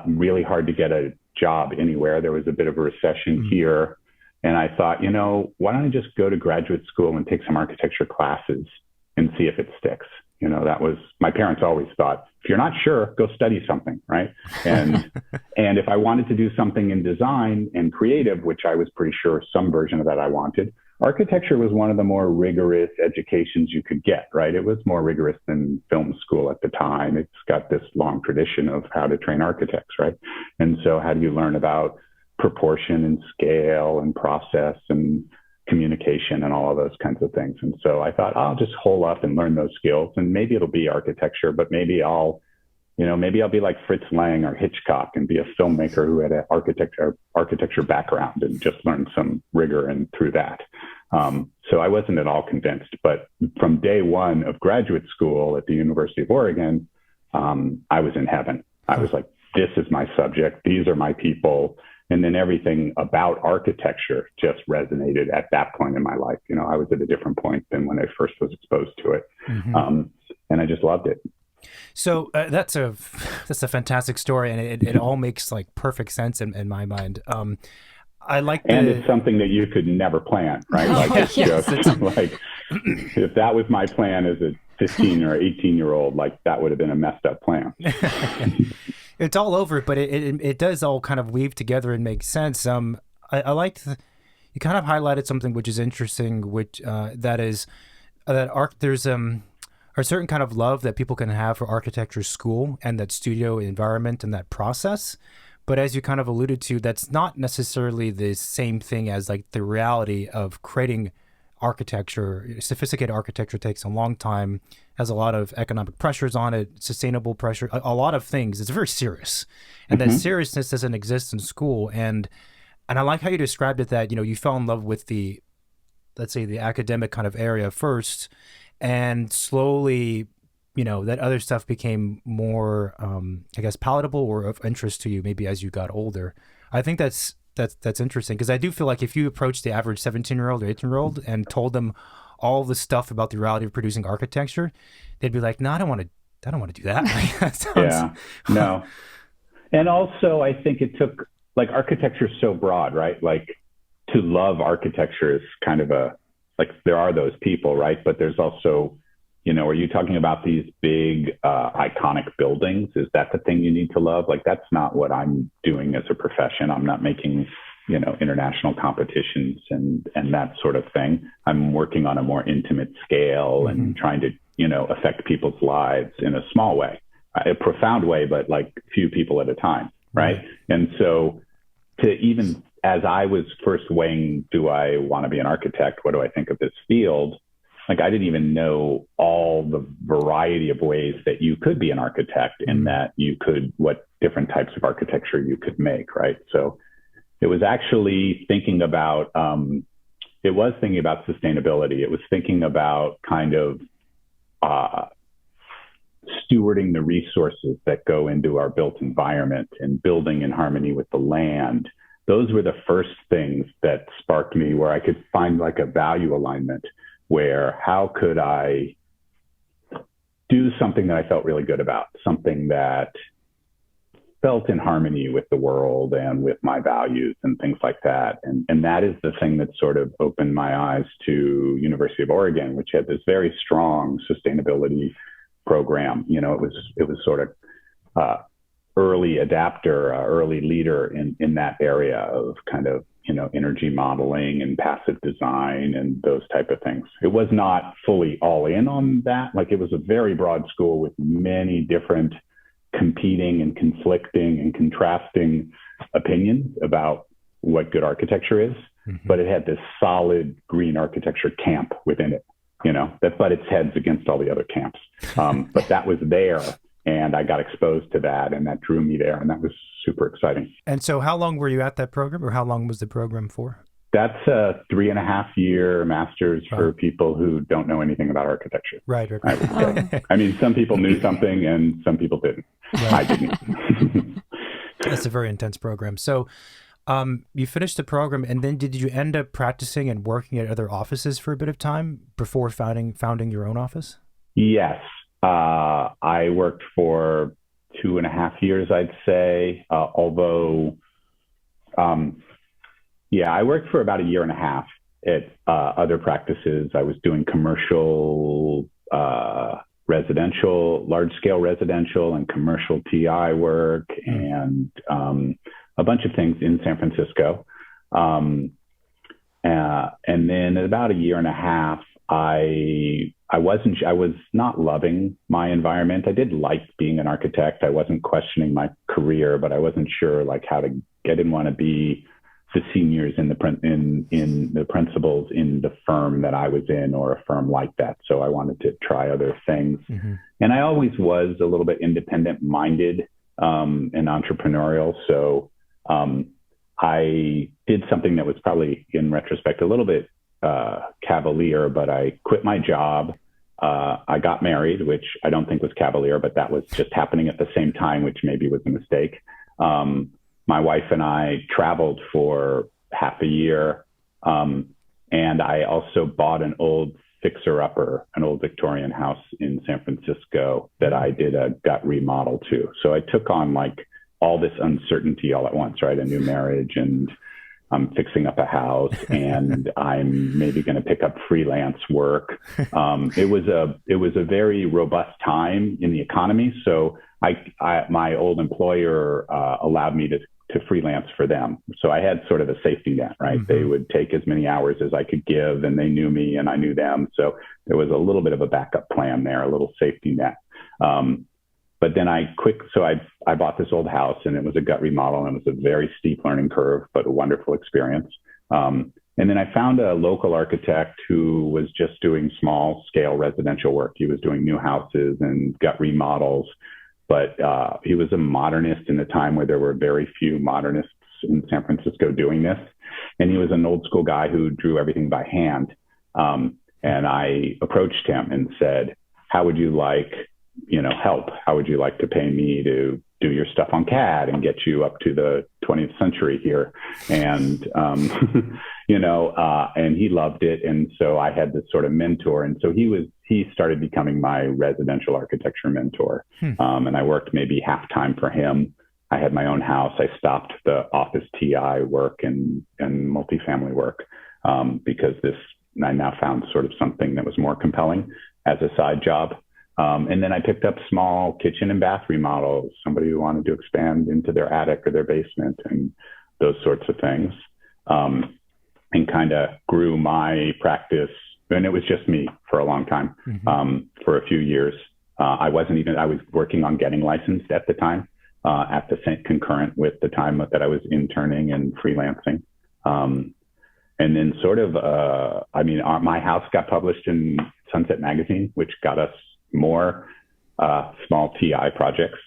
really hard to get a job anywhere. There was a bit of a recession here. And I thought, why don't I just go to graduate school and take some architecture classes and see if it sticks? That was, my parents always thought, if you're not sure, go study something, right? And and if I wanted to do something in design and creative, which I was pretty sure some version of that I wanted, architecture was one of the more rigorous educations you could get, right? It was more rigorous than film school at the time. It's got this long tradition of how to train architects, right? And so how do you learn about proportion and scale and process and communication and all of those kinds of things? And so I thought, I'll just hole up and learn those skills, and maybe it'll be architecture, but maybe I'll be like Fritz Lang or Hitchcock and be a filmmaker who had an architecture background and just learned some rigor and through that. So I wasn't at all convinced, but from day one of graduate school at the University of Oregon, I was in heaven. I was like, this is my subject. These are my people. And then everything about architecture just resonated at that point in my life. I was at a different point than when I first was exposed to it. And I just loved it. So that's a fantastic story, and it all makes like perfect sense in my mind. I like and it's something that you could never plan, right? Like it's just like, if that was my plan as a 15 or 18-year-old, like that would have been a messed up plan. It's all over, but it does all kind of weave together and make sense. I liked you kind of highlighted something which is interesting, which there's a certain kind of love that people can have for architecture school and that studio environment and that process. But as you kind of alluded to, that's not necessarily the same thing as like the reality of creating architecture. Sophisticated architecture takes a long time, has a lot of economic pressures on it, sustainable pressure, a lot of things. It's very serious. And that seriousness doesn't exist in school. And I like how you described it, that, you fell in love with the, let's say, the academic kind of area first, and slowly, that other stuff became more, I guess, palatable or of interest to you maybe as you got older. I think that's interesting, because I do feel like if you approach the average 17-year-old or 18-year-old and told them all the stuff about the reality of producing architecture, they'd be like, no, I don't want to do that. Yeah, no. And also I think it took, like, architecture is so broad, right? Like, to love architecture is kind of there are those people, right? But there's also, are you talking about these big, iconic buildings? Is that the thing you need to love? Like, that's not what I'm doing as a profession. I'm not making, international competitions and that sort of thing. I'm working on a more intimate scale and trying to, affect people's lives in a small way, a profound way, but like few people at a time. Right. And so even as I was first weighing, do I want to be an architect? What do I think of this field? Like, I didn't even know all the variety of ways that you could be an architect, and that what different types of architecture you could make, right? So it was actually thinking about sustainability. It was thinking about kind of stewarding the resources that go into our built environment and building in harmony with the land. Those were the first things that sparked me where I could find like a value alignment where how could I do something that I felt really good about, something that felt in harmony with the world and with my values and things like that. And that is the thing that sort of opened my eyes to University of Oregon, which had this very strong sustainability program. You know, it was sort of early adapter, early leader in that area of kind of, you know, energy modeling and passive design and those type of things. It was not fully all in on that. Like, it was a very broad school with many different competing and conflicting and contrasting opinions about what good architecture is, but it had this solid green architecture camp within it, you know, that butted its heads against all the other camps. But that was there, and I got exposed to that, and that drew me there, and that was super exciting. And so how long were you at that program, or how long was the program for? That's a 3.5-year master's for people who don't know anything about architecture. Right. I would say. I mean, some people knew something and some people didn't. Right. I didn't. That's a very intense program. So you finished the program, and then did you end up practicing and working at other offices for a bit of time before founding your own office? Yes. I worked for 2.5 years, I'd say, although... I worked for about 1.5 years at other practices. I was doing commercial, residential, large-scale residential and commercial TI work, and a bunch of things in San Francisco. And then at about 1.5 years, I was not loving my environment. I did like being an architect. I wasn't questioning my career, but I wasn't sure like how to get in, want to be the seniors in the principals in the firm that I was in, or a firm like that. So I wanted to try other things. And I always was a little bit independent minded, and entrepreneurial. So, I did something that was probably in retrospect, a little bit, cavalier, but I quit my job. I got married, which I don't think was cavalier, but that was just happening at the same time, which maybe was a mistake. My wife and I traveled for half a year. And I also bought an old fixer-upper, an old Victorian house in San Francisco that I did a gut remodel to. So I took on like all this uncertainty all at once, right? A new marriage, and I'm fixing up a house, and I'm maybe going to pick up freelance work. It was a very robust time in the economy. So my old employer allowed me to freelance for them. So I had sort of a safety net, right? They would take as many hours as I could give, and they knew me and I knew them. So there was a little bit of a backup plan there, a little safety net. But then I bought this old house, and it was a gut remodel, and it was a very steep learning curve, but a wonderful experience. And then I found a local architect who was just doing small scale residential work. He was doing new houses and gut remodels, but he was a modernist in a time where there were very few modernists in San Francisco doing this. And he was an old school guy who drew everything by hand. And I approached him and said, how would you like, help? How would you like to pay me to do your stuff on CAD and get you up to the 20th century here? And, and he loved it. And so I had this sort of mentor. And so he started becoming my residential architecture mentor. And I worked maybe half time for him. I had my own house. I stopped the office TI work and multifamily work, because I now found sort of something that was more compelling as a side job. And then I picked up small kitchen and bath remodels, somebody who wanted to expand into their attic or their basement and those sorts of things, and kind of grew my practice. And it was just me for a long time, for a few years. I was working on getting licensed at the time, concurrent with the time that I was interning and freelancing. And then sort of, my house got published in Sunset Magazine, which got us more small TI projects,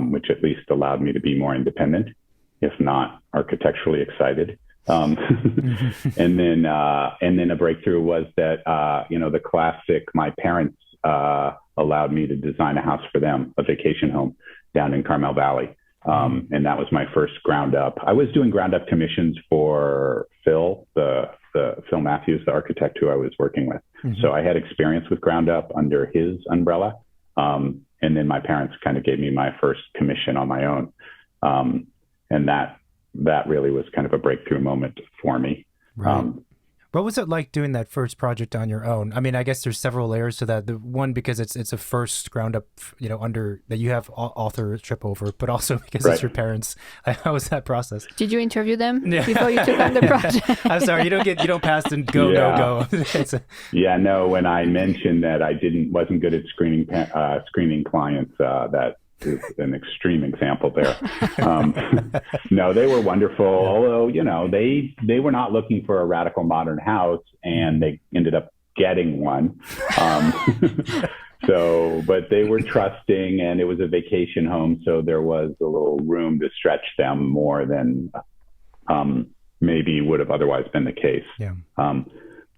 which at least allowed me to be more independent, if not architecturally excited. And then a breakthrough was that, the classic, my parents allowed me to design a house for them, a vacation home down in Carmel Valley. And that was my first ground up. I was doing ground up commissions for Phil, the Phil Matthews, the architect who I was working with. So I had experience with ground up under his umbrella. And then my parents kind of gave me my first commission on my own. And that really was kind of a breakthrough moment for me. Right. What was it like doing that first project on your own? I mean, I guess there's several layers to that. The one, because it's a first ground up, under that you have authorship over, but also because it's your parents. How was that process? Did you interview them before you took on the project? I'm sorry, you don't pass and go. Yeah, no. When I mentioned that I wasn't good at screening clients, that is an extreme example there. No, they were wonderful. Although, they were not looking for a radical modern house, and they ended up getting one. But they were trusting, and it was a vacation home. So there was a little room to stretch them more than maybe would have otherwise been the case. Yeah.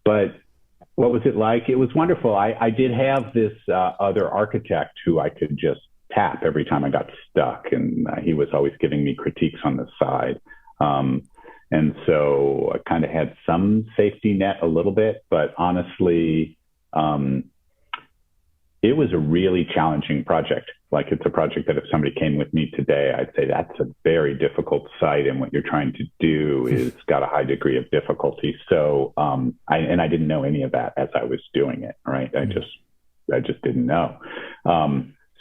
But what was it like? It was wonderful. I did have this other architect who I could just tap every time I got stuck, and he was always giving me critiques on the side. And so I kind of had some safety net a little bit, but honestly, it was a really challenging project. Like, it's a project that if somebody came with me today, I'd say that's a very difficult site, and what you're trying to do is got a high degree of difficulty. So I didn't know any of that as I was doing it, right? I just didn't know.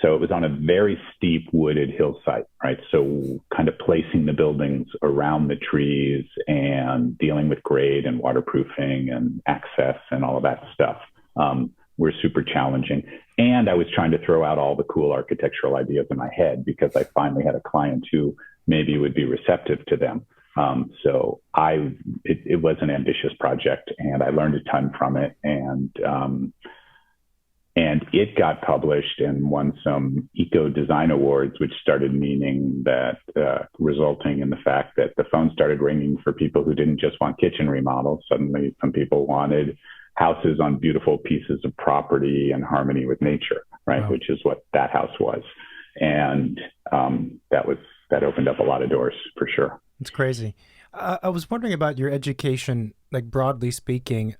So it was on a very steep wooded hillside, right? So kind of placing the buildings around the trees and dealing with grade and waterproofing and access and all of that stuff were super challenging. And I was trying to throw out all the cool architectural ideas in my head because I finally had a client who maybe would be receptive to them. So it was an ambitious project, and I learned a ton from it. And it got published and won some eco design awards, which started meaning that, resulting in the fact that the phone started ringing for people who didn't just want kitchen remodels. Suddenly some people wanted houses on beautiful pieces of property in harmony with nature, right? Wow. Which is what that house was. And that opened up a lot of doors for sure. It's crazy. I was wondering about your education, like broadly speaking.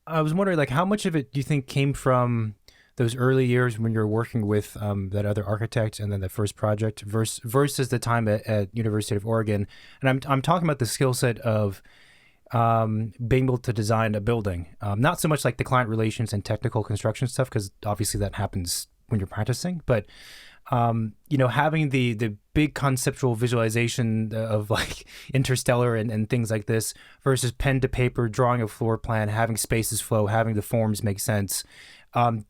I was wondering, like, how much of it do you think came from those early years when you were working with that other architect and then the first project versus the time at University of Oregon? And I'm talking about the skill set of being able to design a building, not so much like the client relations and technical construction stuff, because obviously that happens when you're practicing, but having the big conceptual visualization of like Interstellar and things like this versus pen to paper, drawing a floor plan, having spaces flow, having the forms make sense.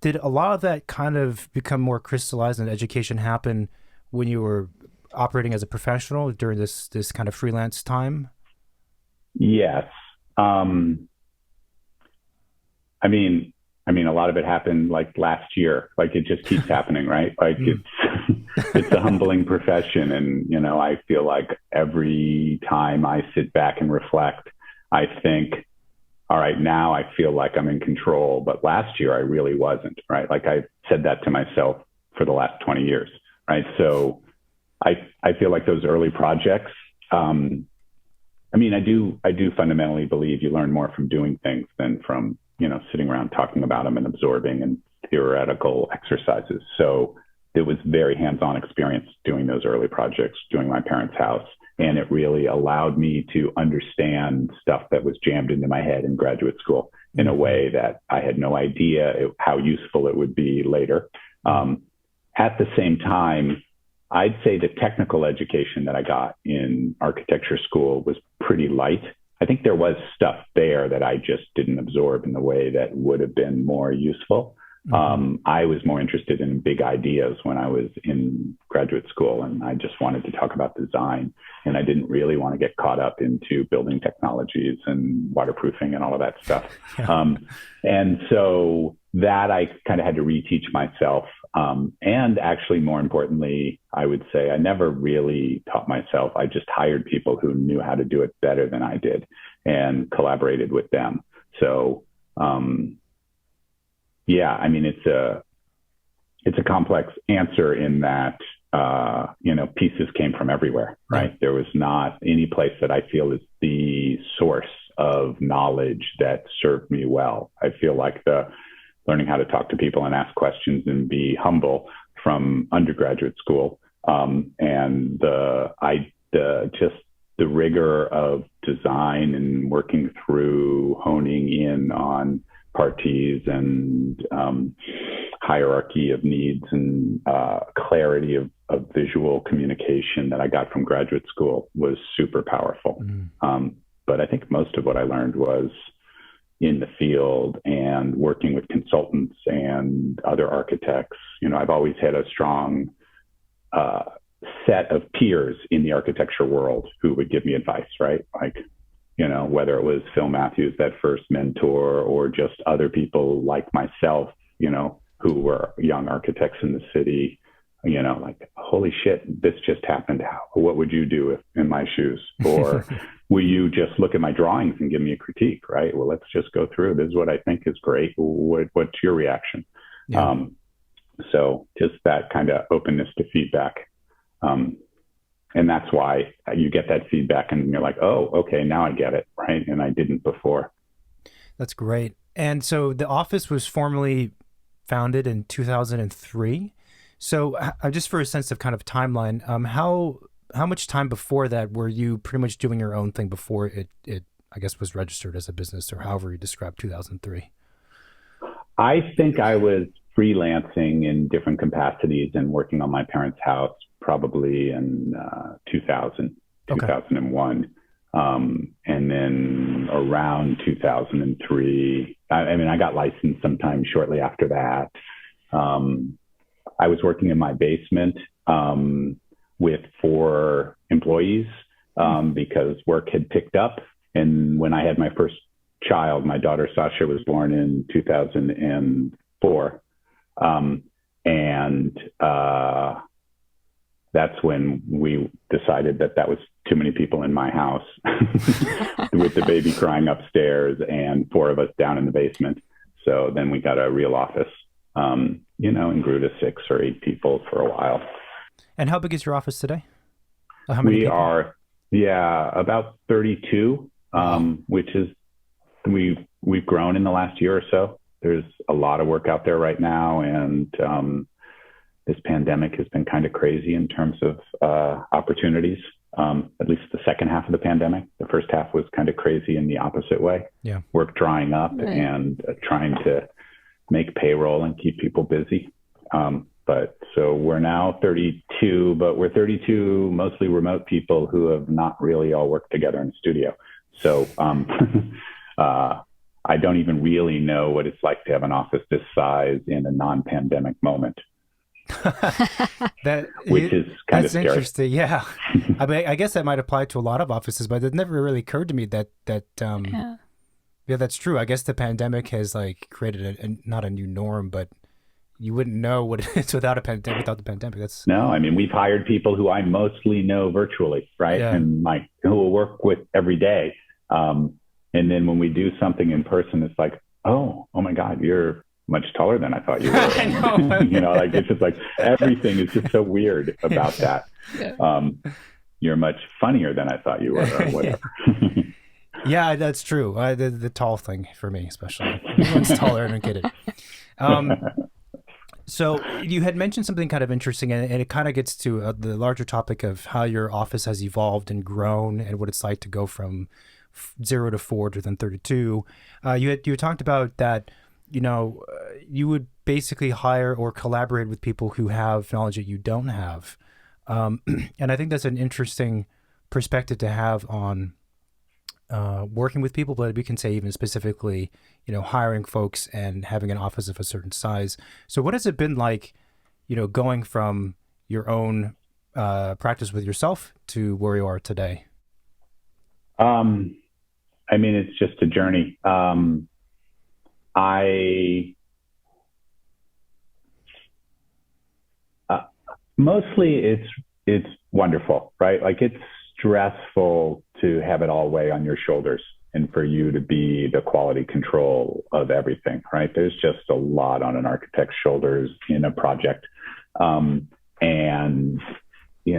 Did a lot of that kind of become more crystallized and education happen when you were operating as a professional during this kind of freelance time? Yes. I mean, a lot of it happened like last year. Like, it just keeps happening, right? Like it's a humbling profession. And, I feel like every time I sit back and reflect, I think, all right, now I feel like I'm in control. But last year I really wasn't, right? Like, I said that to myself for the last 20 years, right? So I feel like those early projects, I do fundamentally believe you learn more from doing things than from, sitting around talking about them and absorbing and theoretical exercises. So it was very hands-on experience doing those early projects, doing my parents' house. And it really allowed me to understand stuff that was jammed into my head in graduate school in a way that I had no idea how useful it would be later. At the same time, I'd say the technical education that I got in architecture school was pretty light. I think there was stuff there that I just didn't absorb in the way that would have been more useful. I was more interested in big ideas when I was in graduate school, and I just wanted to talk about design, and I didn't really want to get caught up into building technologies and waterproofing and all of that stuff. And so that I kind of had to reteach myself. And actually, more importantly, I would say I never really taught myself. I just hired people who knew how to do it better than I did and collaborated with them. So yeah, I mean, it's a complex answer in that, pieces came from everywhere, right? There was not any place that I feel is the source of knowledge that served me well. I feel like the learning how to talk to people and ask questions and be humble from undergraduate school, and just the rigor of design and working through honing in on parties and hierarchy of needs and clarity of visual communication that I got from graduate school was super powerful. But I think most of what I learned was in the field and working with consultants and other architects. I've always had a strong set of peers in the architecture world who would give me advice, right? Like, whether it was Phil Matthews, that first mentor, or just other people like myself, who were young architects in the city, like, holy shit, this just happened. What would you do in my shoes? Or will you just look at my drawings and give me a critique, right? Well, let's just go through. This is what I think is great. What's your reaction? Yeah. So just that kind of openness to feedback. And that's why you get that feedback and you're like, oh, okay, now I get it, right? And I didn't before. That's great. And so the office was formally founded in 2003. So just for a sense of kind of timeline, how much time before that were you pretty much doing your own thing before it I guess was registered as a business, or however you described 2003? I think I was freelancing in different capacities and working on my parents' house probably in 2001. And then around 2003, I got licensed sometime shortly after that. I was working in my basement with 4 employees because work had picked up. And when I had my first child, my daughter Sasha was born in 2004. That's when we decided that was too many people in my house with the baby crying upstairs and 4 of us down in the basement. So then we got a real office, and grew to 6 or 8 people for a while. And how big is your office today? How many people? Are, about 32, which is, we've grown in the last year or so. There's a lot of work out there right now. And this pandemic has been kind of crazy in terms of opportunities, at least the second half of the pandemic. The first half was kind of crazy in the opposite way. Yeah. Work drying up and trying to make payroll and keep people busy. But so we're now 32, but we're 32 mostly remote people who have not really all worked together in the studio. So I don't even really know what it's like to have an office this size in a non-pandemic moment. Which is kind of scary. That's interesting. Yeah. I guess that might apply to a lot of offices, but it never really occurred to me that that's true. I guess the pandemic has created not a new norm, but you wouldn't know what it is without the pandemic. No, we've hired people who I mostly know virtually, right? Yeah. And who we'll work with every day. And then when we do something in person, it's like, oh my God, you're much taller than I thought you were. I know. It's just everything is just so weird about that. Yeah. You're much funnier than I thought you were, or whatever. Yeah, that's true. The tall thing for me, especially. Everyone's taller, I don't get it. So you had mentioned something kind of interesting, and it kind of gets to the larger topic of how your office has evolved and grown, and what it's like to go from 0 to 4 to then 32. You talked about that. You would basically hire or collaborate with people who have knowledge that you don't have. And I think that's an interesting perspective to have on working with people, but we can say even specifically, hiring folks and having an office of a certain size. So what has it been like, going from your own practice with yourself to where you are today? It's just a journey. Mostly it's wonderful, right? It's stressful to have it all weigh on your shoulders. and for you to be the quality control of everything, right? There's just a lot on an architect's shoulders in a project. And,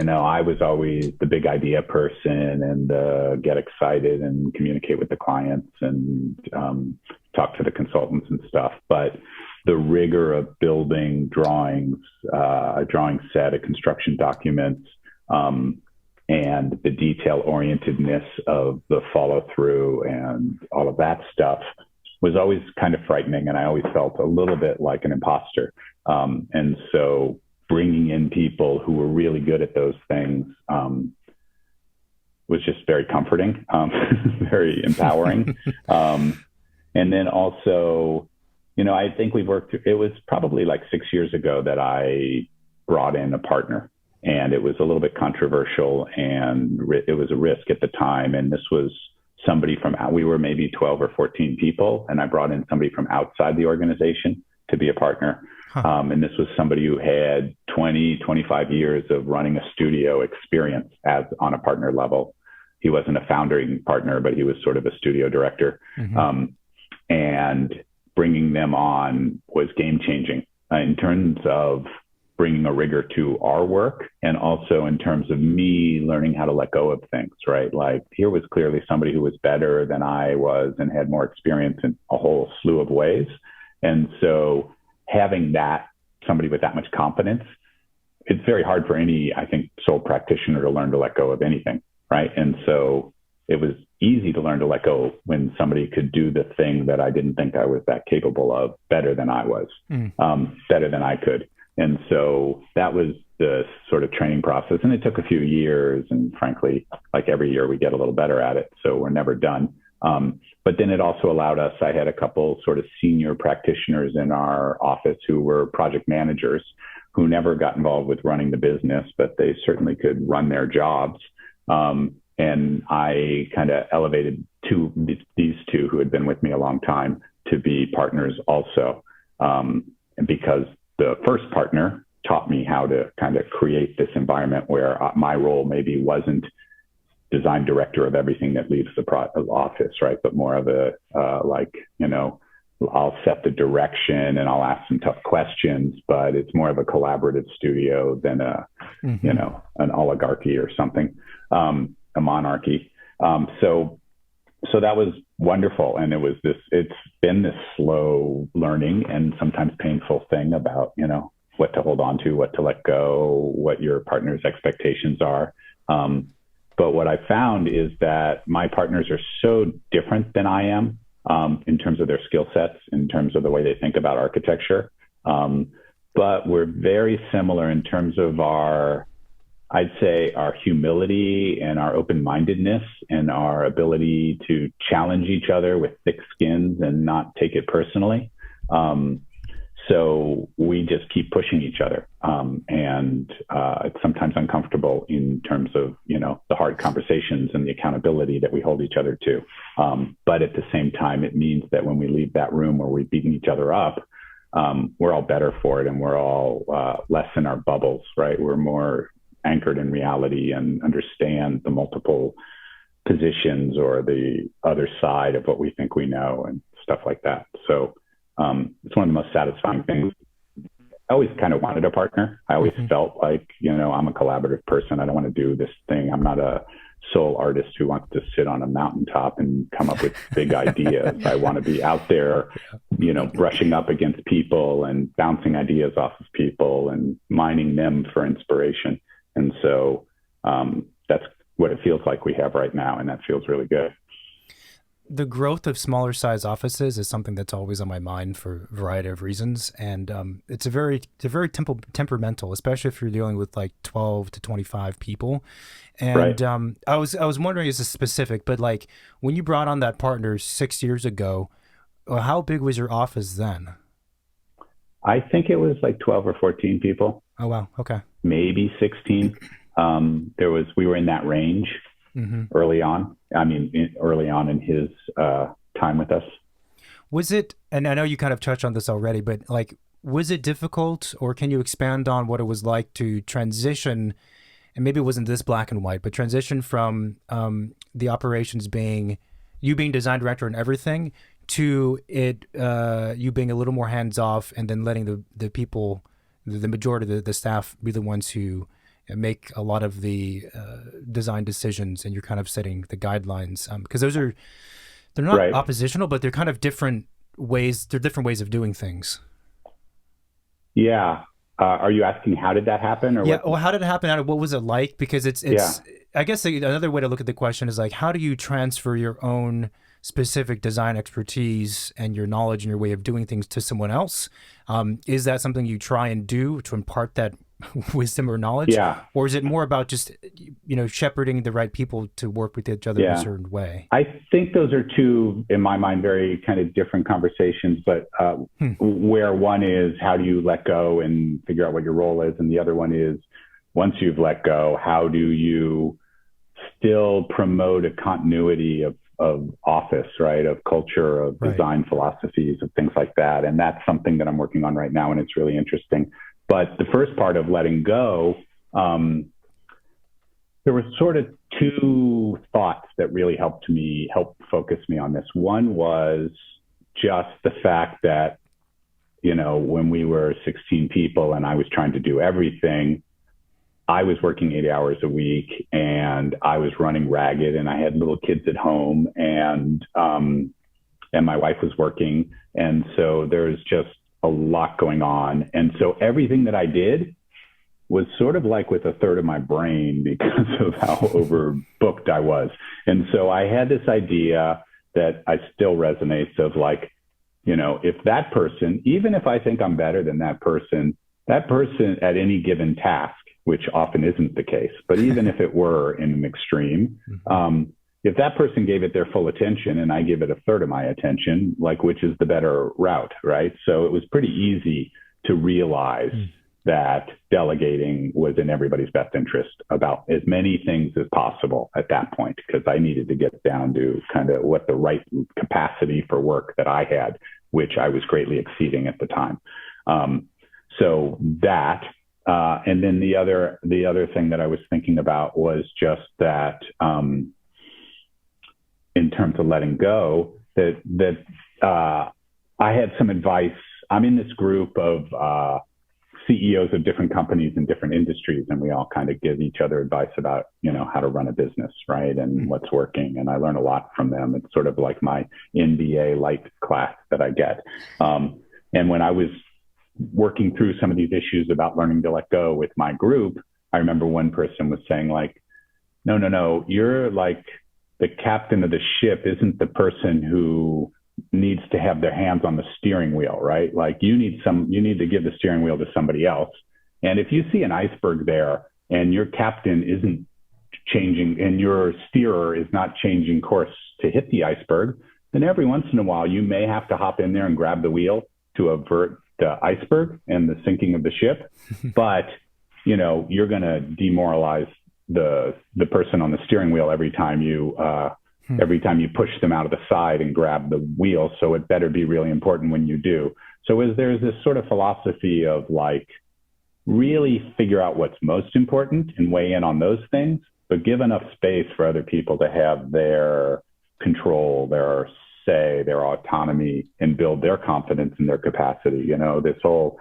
I was always the big idea person and get excited and communicate with the clients and talk to the consultants and stuff. But the rigor of building drawings, a drawing set, a construction documents, and the detail-orientedness of the follow-through and all of that stuff was always kind of frightening, and I always felt a little bit like an imposter. And so bringing in people who were really good at those things was just very comforting, very empowering. And then also, I think we've worked through, it was probably like 6 years ago that I brought in a partner. And it was a little bit controversial, and it was a risk at the time. And this was somebody we were maybe 12 or 14 people, and I brought in somebody from outside the organization to be a partner. And this was somebody who had 20, 25 years of running a studio experience on a partner level. He wasn't a founding partner, but he was sort of a studio director. And bringing them on was game changing in terms of bringing a rigor to our work, and also in terms of me learning how to let go of things, right? Like here was clearly somebody who was better than I was and had more experience in a whole slew of ways. And so having somebody with that much confidence, it's very hard for any, I think, sole practitioner to learn to let go of anything, right? And so it was easy to learn to let go when somebody could do the thing that I didn't think I was that capable of better than I was, better than I could. And so that was the sort of training process. And it took a few years. And frankly, like every year we get a little better at it. So we're never done. But then it also allowed us, I had a couple sort of senior practitioners in our office who were project managers who never got involved with running the business, but they certainly could run their jobs. And I kind of elevated these two who had been with me a long time to be partners also. Because the first partner taught me how to kind of create this environment where my role maybe wasn't design director of everything that leaves the office, right? But more of a, I'll set the direction and I'll ask some tough questions, but it's more of a collaborative studio than an oligarchy or something, a monarchy. So that was wonderful. And it's been this slow learning and sometimes painful thing about, what to hold on to, what to let go, what your partner's expectations are. But what I found is that my partners are so different than I am in terms of their skill sets, in terms of the way they think about architecture. But we're very similar in terms of our humility and our open-mindedness and our ability to challenge each other with thick skins and not take it personally. So we just keep pushing each other. And it's sometimes uncomfortable in terms of, the hard conversations and the accountability that we hold each other to. But at the same time, it means that when we leave that room where we're beating each other up, we're all better for it. And we're all less in our bubbles, right? We're more anchored in reality and understand the multiple positions or the other side of what we think we know and stuff like that. So it's one of the most satisfying things. I always kind of wanted a partner. I always felt like, I'm a collaborative person. I don't want to do this thing. I'm not a sole artist who wants to sit on a mountaintop and come up with big ideas. I want to be out there, brushing up against people and bouncing ideas off of people and mining them for inspiration. And so that's what it feels like we have right now. And that feels really good. The growth of smaller size offices is something that's always on my mind for a variety of reasons. And it's a very temperamental, especially if you're dealing with like 12 to 25 people. And right. I was wondering, is this specific, but like when you brought on that partner 6 years ago, how big was your office then? I think it was like 12 or 14 people. Oh, wow. Okay. Maybe 16. We were in that range early on. Early on in his time with us. Was it, and I know you kind of touched on this already, but like, was it difficult, or can you expand on what it was like to transition, and maybe it wasn't this black and white, but transition from the operations being, you being design director and everything, to it you being a little more hands off, and then letting the people, the majority of the staff, be the ones who make a lot of the design decisions, and you're kind of setting the guidelines, because they're not oppositional, but they're kind of different ways. They're different ways of doing things. Yeah. Are you asking how did that happen? Or Well, how did it happen? What was it like? Because it's I guess another way to look at the question is like, how do you transfer your own specific design expertise and your knowledge and your way of doing things to someone else? Is that something you try and do to impart that wisdom or knowledge? Yeah. Or is it more about just, shepherding the right people to work with each other in a certain way? I think those are two, in my mind, very kind of different conversations, but where one is how do you let go and figure out what your role is, and the other one is once you've let go, how do you still promote a continuity of office, right, of culture, of design philosophies, of things like that. And that's something that I'm working on right now, and it's really interesting. But the first part of letting go, there were sort of two thoughts that really helped focus me on this. One was just the fact that, when we were 16 people and I was trying to do everything, I was working 80 hours a week, and I was running ragged, and I had little kids at home, and my wife was working. And so there's just a lot going on. And so everything that I did was sort of like with a third of my brain because of how overbooked I was. And so I had this idea that I still resonates of like, if that person, even if I think I'm better than that person at any given task, which often isn't the case, but even if it were in an extreme, if that person gave it their full attention and I give it a third of my attention, like, which is the better route, right? So it was pretty easy to realize that delegating was in everybody's best interest about as many things as possible at that point, because I needed to get down to kind of what the right capacity for work that I had, which I was greatly exceeding at the time. So that, and then the other thing that I was thinking about was just that, in terms of letting go, that I had some advice. I'm in this group of CEOs of different companies in different industries, and we all kind of give each other advice about, how to run a business, right, and what's working. And I learn a lot from them. It's sort of like my MBA light class that I get. And when I was working through some of these issues about learning to let go with my group, I remember one person was saying like, no, you're like, the captain of the ship isn't the person who needs to have their hands on the steering wheel, right? Like you need to give the steering wheel to somebody else. And if you see an iceberg there and your captain isn't changing and your steerer is not changing course to hit the iceberg, then every once in a while you may have to hop in there and grab the wheel to avert the iceberg and the sinking of the ship. But, you're going to demoralize the person on the steering wheel every time you push them out of the side and grab the wheel. So it better be really important when you do. So there's this sort of philosophy of like, really figure out what's most important and weigh in on those things, but give enough space for other people to have their control, their say, their autonomy, and build their confidence in their capacity. This whole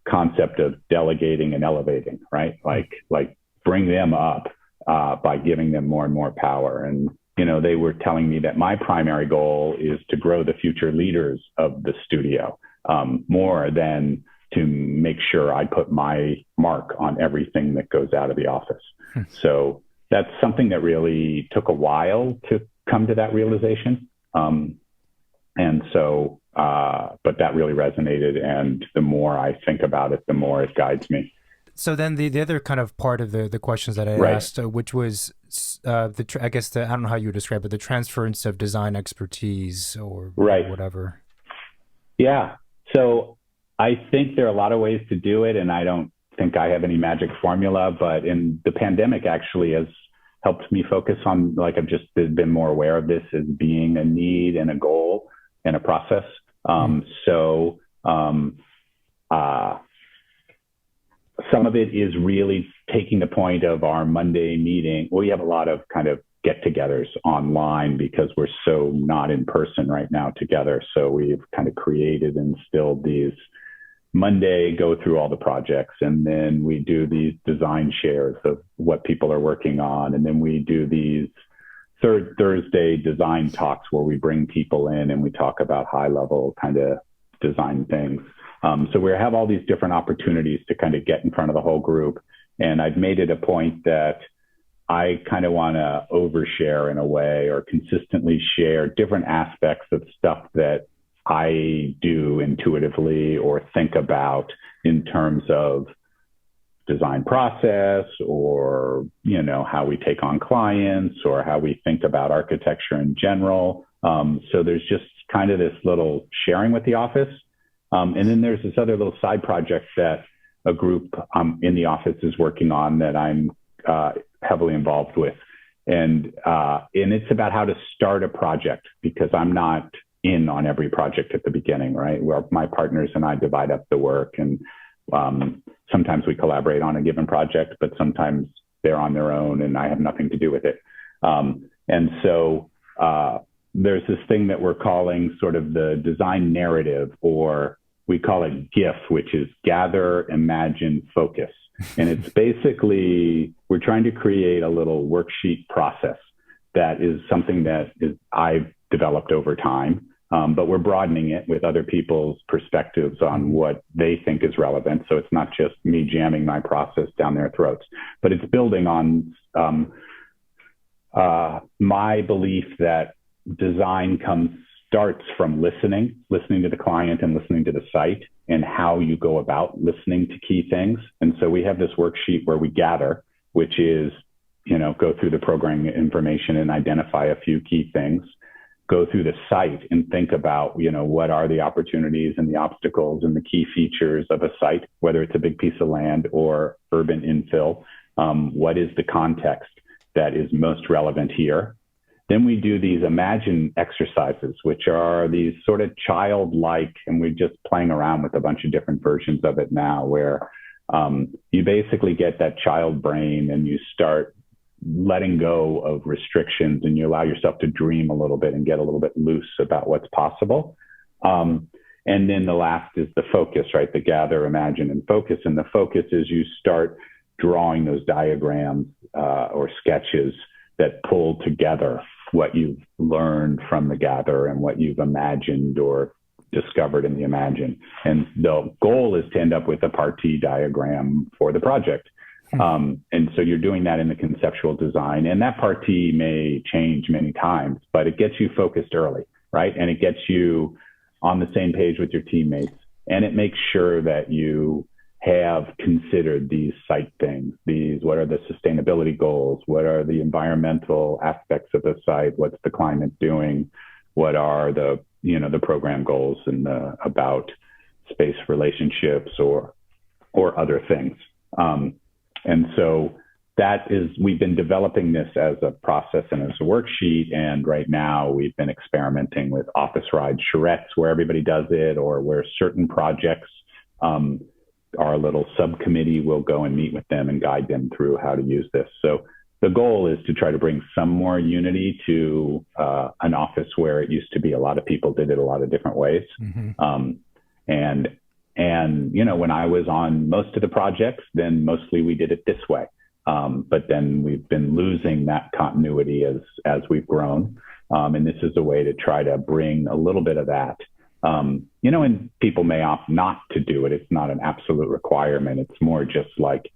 concept of delegating and elevating, right? Like bring them up by giving them more and more power. And, they were telling me that my primary goal is to grow the future leaders of the studio, more than to make sure I put my mark on everything that goes out of the office. So that's something that really took a while to come to that realization. And so, but that really resonated. And the more I think about it, the more it guides me. So then the other kind of part of the questions that I asked, which was I don't know how you would describe it, the transference of design expertise or whatever. Yeah. So I think there are a lot of ways to do it, and I don't think I have any magic formula, but in the pandemic actually has helped me focus on, like, I've just been more aware of this as being a need and a goal and a process. Some of it is really taking the point of our Monday meeting. We have a lot of kind of get-togethers online because we're so not in person right now together. So we've kind of created and instilled these Monday, go through all the projects, and then we do these design shares of what people are working on. And then we do these third Thursday design talks where we bring people in and we talk about high level kind of design things. So we have all these different opportunities to kind of get in front of the whole group. And I've made it a point that I kind of want to overshare in a way, or consistently share different aspects of stuff that I do intuitively or think about in terms of design process, or, you know, how we take on clients, or how we think about architecture in general. So there's just kind of this little sharing with the office. And then there's this other little side project that a group in the office is working on that I'm heavily involved with. And it's about how to start a project, because I'm not in on every project at the beginning, right? Where my partners and I divide up the work, and sometimes we collaborate on a given project, but sometimes they're on their own and I have nothing to do with it. And so there's this thing that we're calling sort of the design narrative, or we call it GIF, which is gather, imagine, focus. And it's basically, we're trying to create a little worksheet process that is something that I've developed over time, but we're broadening it with other people's perspectives on what they think is relevant. So it's not just me jamming my process down their throats, but it's building on my belief that design starts from listening to the client and listening to the site, and how you go about listening to key things. And so we have this worksheet where we gather, which is, you know, go through the programming information and identify a few key things, go through the site and think about, you know, what are the opportunities and the obstacles and the key features of a site, whether it's a big piece of land or urban infill. What is the context that is most relevant here? Then we do these imagine exercises, which are these sort of childlike, and we're just playing around with a bunch of different versions of it now, where you basically get that child brain and you start letting go of restrictions, and you allow yourself to dream a little bit and get a little bit loose about what's possible. And then the last is the focus, right? The gather, imagine, and focus. And the focus is you start drawing those diagrams or sketches that pull together what you've learned from the gather and what you've imagined or discovered in the imagine. And the goal is to end up with a partie diagram for the project. And so you're doing that in the conceptual design, and that partie may change many times, but it gets you focused early, right? And it gets you on the same page with your teammates, and it makes sure that you have considered these site things. What are the sustainability goals? What are the environmental aspects of the site? What's the climate doing? What are the program goals and about space relationships or other things? And so we've been developing this as a process and as a worksheet. And right now we've been experimenting with office ride charrettes where everybody does it, or where certain projects, our little subcommittee will go and meet with them and guide them through how to use this. So the goal is to try to bring some more unity to an office where it used to be a lot of people did it a lot of different ways. Mm-hmm. And, you know, when I was on most of the projects, then mostly we did it this way. But then we've been losing that continuity as we've grown. And this is a way to try to bring a little bit of that. You know, and people may opt not to do it. It's not an absolute requirement. It's more just like,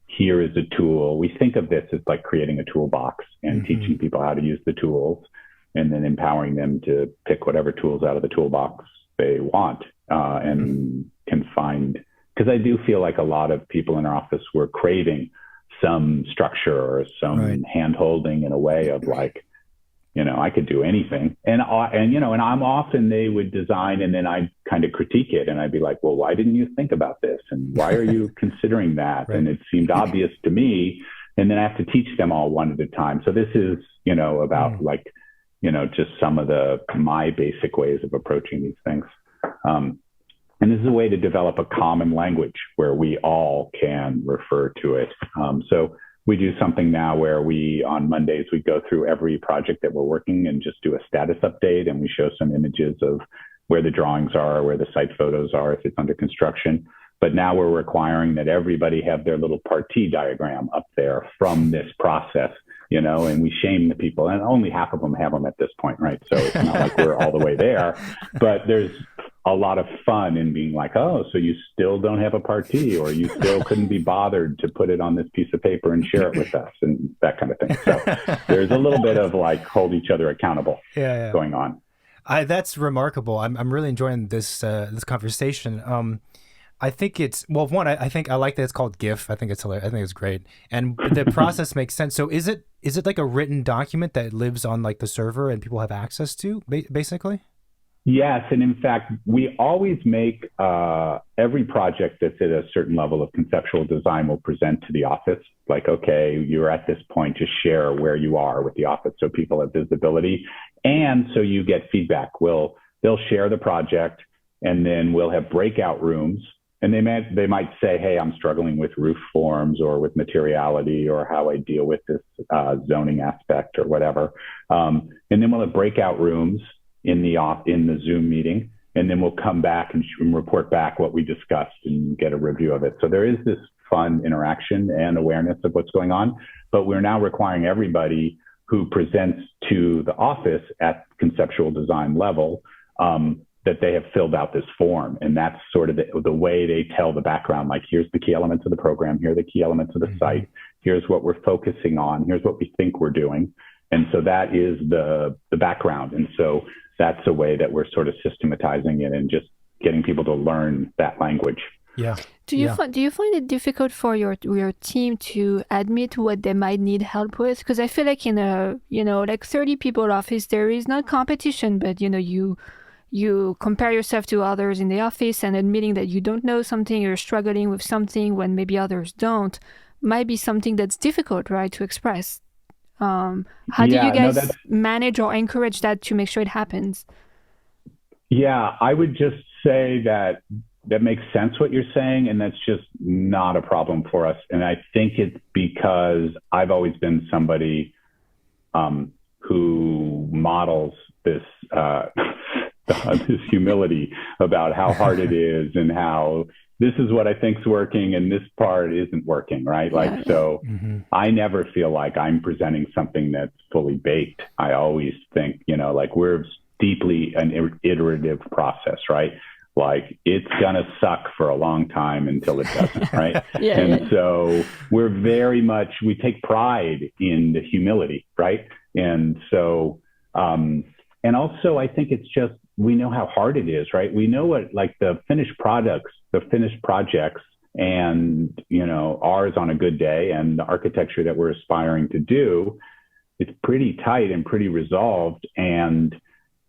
here is a tool. We think of this as like creating a toolbox and mm-hmm. teaching people how to use the tools, and then empowering them to pick whatever tools out of the toolbox they want and can find. Because I do feel like a lot of people in our office were craving some structure or some hand-holding in a way of like, you know, I could do anything. And I'm often, they would design and then I'd kind of critique it. And I'd be like, well, why didn't you think about this? And why are you considering that? Right. And it seemed obvious to me. And then I have to teach them all one at a time. So this is, you know, about like, you know, just some of my basic ways of approaching these things. And this is a way to develop a common language where we all can refer to it. So we do something now where on Mondays, we go through every project that we're working and just do a status update. And we show some images of where the drawings are, where the site photos are, if it's under construction. But now we're requiring that everybody have their little partee diagram up there from this process, and we shame the people. And only half of them have them at this point, right? So it's not like we're all the way there. But there's a lot of fun in being like, oh, so you still don't have a partee, or you still couldn't be bothered to put it on this piece of paper and share it with us, and that kind of thing. So there's a little bit of like hold each other accountable going on. That's remarkable. I'm really enjoying this conversation. I think it's, well, one, I think I like that it's called GIF. I think it's hilarious. I think it's great. And the process makes sense. So is it like a written document that lives on like the server and people have access to, basically? Yes. And in fact, we always make every project that's at a certain level of conceptual design will present to the office. Like, okay, you're at this point, just share where you are with the office so people have visibility. And so you get feedback. They'll share the project, and then we'll have breakout rooms. And they might say, hey, I'm struggling with roof forms or with materiality or how I deal with this zoning aspect or whatever. And then we'll have breakout rooms in the Zoom meeting, and then we'll come back and report back what we discussed and get a review of it. So there is this fun interaction and awareness of what's going on, but we're now requiring everybody who presents to the office at conceptual design level that they have filled out this form. And that's sort of the way they tell the background, like, here's the key elements of the program, here are the key elements of the site, here's what we're focusing on, here's what we think we're doing. And so that is the background. And so that's a way that we're sort of systematizing it and just getting people to learn that language. Yeah. Do you find it difficult for your team to admit what they might need help with? Because I feel like in a, like 30 people office, there is not competition, but you compare yourself to others in the office, and admitting that you don't know something, you're struggling with something when maybe others don't, might be something that's difficult, right, to express. How do you guys manage or encourage that to make sure it happens? Yeah, I would just say that makes sense what you're saying, and that's just not a problem for us. And I think it's because I've always been somebody who models this this humility about how hard it is and how this is what I think's working and this part isn't working, right? Like, so I never feel like I'm presenting something that's fully baked. I always think, like we're deeply an iterative process, right? Like it's going to suck for a long time until it doesn't, right? So we're we take pride in the humility, right? And so, and also I think it's just, we know how hard it is, right? We know what, like the finished projects and, ours on a good day and the architecture that we're aspiring to do, it's pretty tight and pretty resolved. And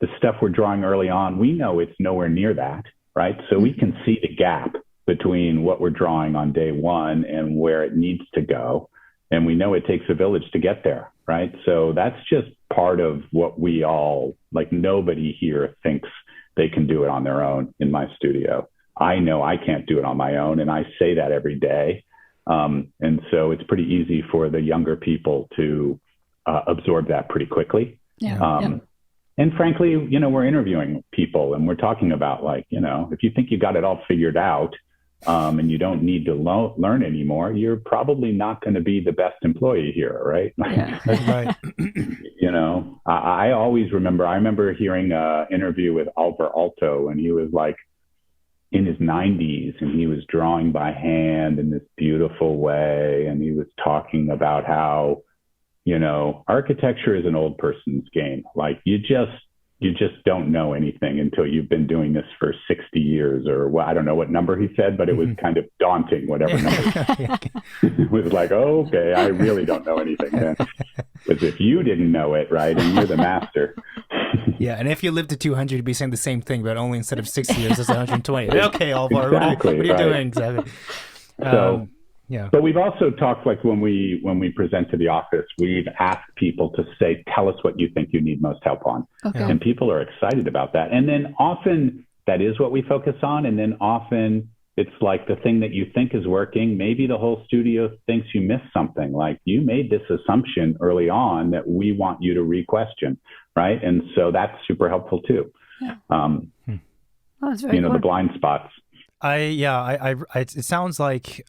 the stuff we're drawing early on, we know it's nowhere near that, right? So we can see the gap between what we're drawing on day one and where it needs to go. And we know it takes a village to get there, right? So that's just part of what we all, like nobody here thinks they can do it on their own in my studio. I know I can't do it on my own, and I say that every day. And so it's pretty easy for the younger people to absorb that pretty quickly. And frankly, we're interviewing people and we're talking about like, if you think you got it all figured out and you don't need to learn anymore, you're probably not going to be the best employee here, right? That's right. I always remember hearing an interview with Alvar Aalto, and he was like in his 90s and he was drawing by hand in this beautiful way. And he was talking about how, architecture is an old person's game. Like you just don't know anything until you've been doing this for 60 years or I don't know what number he said, but it was kind of daunting, whatever number. It was like, oh, okay, I really don't know anything then. Because if you didn't know it, right, and you're the master. Yeah, and if you lived to 200, you'd be saying the same thing, but only instead of 60 years, it's 120. Okay, Alvar, exactly, what are you doing? Exactly. So, but we've also talked, like when we present to the office, we've asked people to say, tell us what you think you need most help on. Okay. And people are excited about that. And then often that is what we focus on. And then often it's like the thing that you think is working, maybe the whole studio thinks you missed something. Like you made this assumption early on that we want you to re-question, right? And so that's super helpful too. Yeah. Oh, that's very cool. The blind spots. It sounds like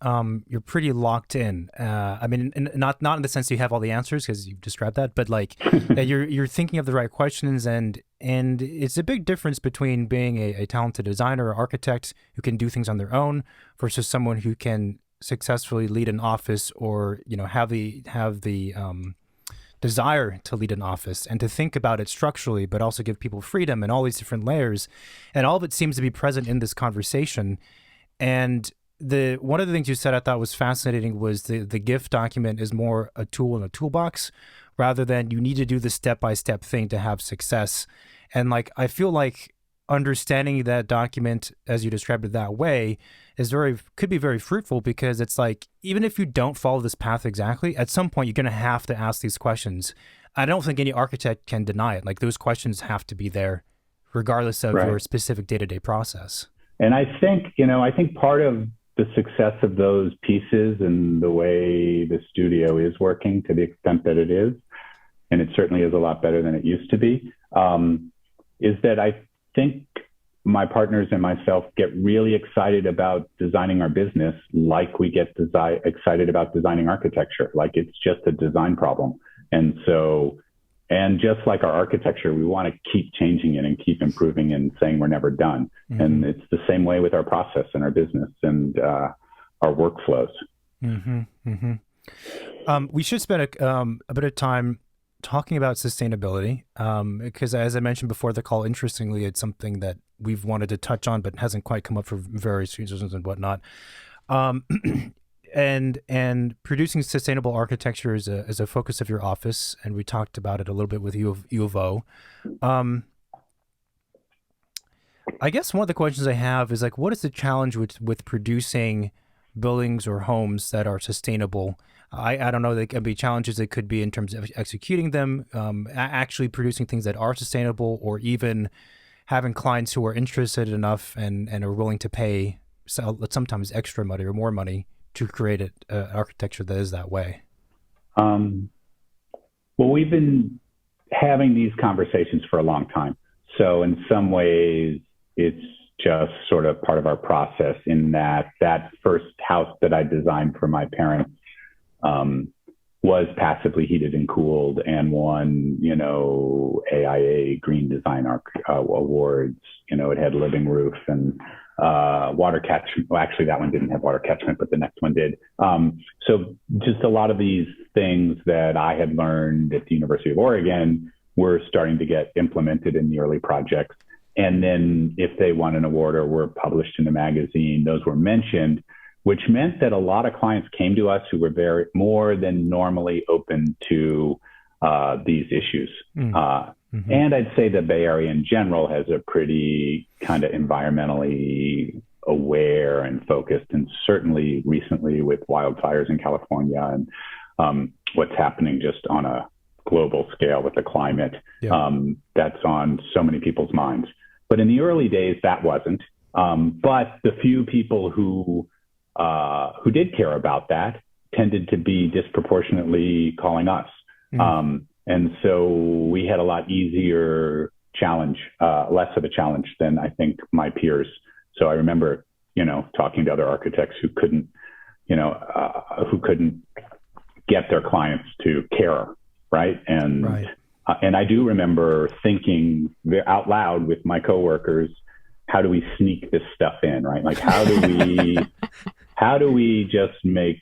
you're pretty locked in. I mean, not in the sense you have all the answers because you've described that, but like you're thinking of the right questions, and it's a big difference between being a talented designer or architect who can do things on their own versus someone who can successfully lead an office or have the desire to lead an office and to think about it structurally, but also give people freedom and all these different layers. And all of it seems to be present in this conversation. And one of the things you said I thought was fascinating was the GIF document is more a tool in a toolbox rather than you need to do the step-by-step thing to have success. And like, I feel like understanding that document as you described it that way could be very fruitful, because it's like, even if you don't follow this path exactly, at some point you're going to have to ask these questions. I don't think any architect can deny it. Like, those questions have to be there regardless of your specific day-to-day process. And I think part of the success of those pieces and the way the studio is working to the extent that it is, and it certainly is a lot better than it used to be, is that I think my partners and myself get really excited about designing our business like we get excited about designing architecture. Like, it's just a design problem. And just like our architecture, we want to keep changing it and keep improving and saying we're never done. Mm-hmm. And it's the same way with our process and our business and our workflows. Mm-hmm. Mm-hmm. We should spend a bit of time talking about sustainability, because as I mentioned before the call, interestingly, it's something that we've wanted to touch on, but hasn't quite come up for various reasons and whatnot. And producing sustainable architecture is a focus of your office, and we talked about it a little bit with U of O. I guess one of the questions I have is like, what is the challenge with producing buildings or homes that are sustainable? I don't know, there can be challenges. It could be in terms of executing them, actually producing things that are sustainable, or even having clients who are interested enough and are willing to pay sometimes extra money or more money to create architecture that is that way. Well, we've been having these conversations for a long time. So in some ways, it's just sort of part of our process, in that first house that I designed for my parents was passively heated and cooled and won, AIA Green Design Awards. It had living roof and water catchment. Well, actually, that one didn't have water catchment, but the next one did. So just a lot of these things that I had learned at the University of Oregon were starting to get implemented in the early projects. And then if they won an award or were published in a magazine, those were mentioned, which meant that a lot of clients came to us who were more than normally open to these issues. Mm-hmm. And I'd say the Bay Area in general has a pretty kind of environmentally aware and focused, and certainly recently with wildfires in California and what's happening just on a global scale with the climate, that's on so many people's minds. But in the early days, that wasn't. But the few people who did care about that tended to be disproportionately calling us. Mm. And so we had a lot easier challenge, less of a challenge than I think my peers. So I remember, talking to other architects who couldn't get their clients to care. Right. And I do remember thinking out loud with my coworkers, how do we sneak this stuff in? Right. Like, how do we just make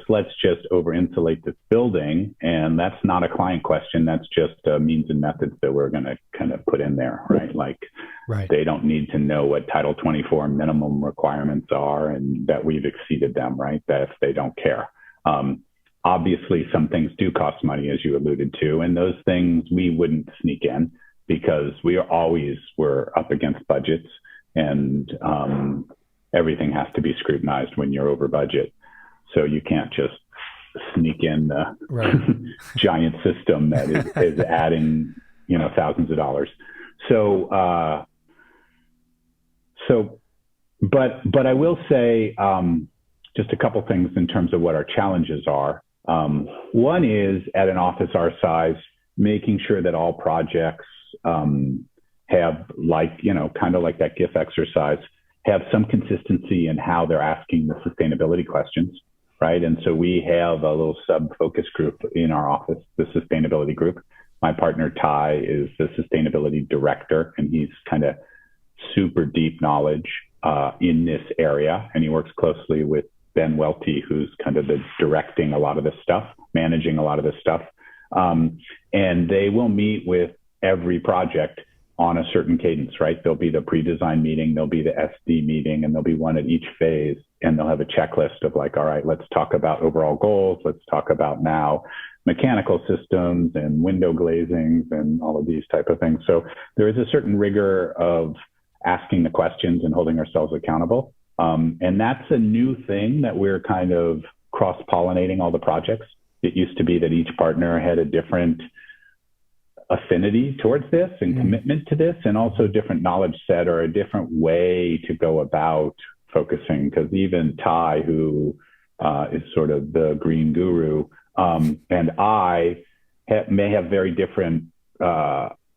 let's just over insulate this building? And that's not a client question. That's just means and methods that we're going to kind of put in there. Right. Like, they don't need to know what Title 24 minimum requirements are and that we've exceeded them. Right. That if they don't care. Obviously, some things do cost money, as you alluded to, and those things we wouldn't sneak in because we're up against budgets, and everything has to be scrutinized when you're over budget. So you can't just sneak in the giant system that is adding, thousands of dollars. So but I will say just a couple things in terms of what our challenges are. One is at an office our size, making sure that all projects have, like, kind of like that GIF exercise, have some consistency in how they're asking the sustainability questions, right? And so we have a little sub-focus group in our office, the sustainability group. My partner, Ty, is the sustainability director, and he's kind of super deep knowledge in this area. And he works closely with Ben Welty, who's kind of the directing a lot of this stuff, managing a lot of this stuff. And they will meet with every project on a certain cadence, right? There'll be the pre-design meeting, there'll be the SD meeting, and there'll be one at each phase. And they'll have a checklist of like, all right, let's talk about overall goals. Let's talk about now mechanical systems and window glazings and all of these type of things. So there is a certain rigor of asking the questions and holding ourselves accountable. And that's a new thing that we're kind of cross-pollinating all the projects. It used to be that each partner had a different affinity towards this and commitment to this, and also different knowledge set or a different way to go about focusing. Because even Ty, who is sort of the green guru, and I may have very different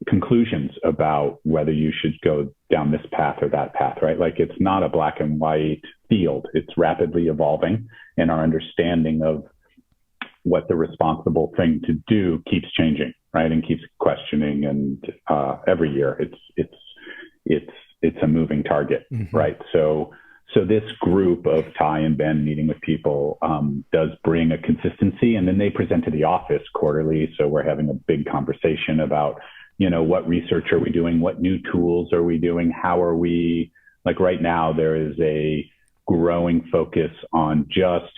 conclusions about whether you should go down this path or that path, right? Like, it's not a black and white field. It's rapidly evolving, and our understanding of what the responsible thing to do keeps changing, right? And keeps questioning. And every year it's a moving target, right? So this group of Ty and Ben meeting with people does bring a consistency, and then they present to the office quarterly. So we're having a big conversation about, what research are we doing? What new tools are we doing? How are we, like right now, there is a growing focus on just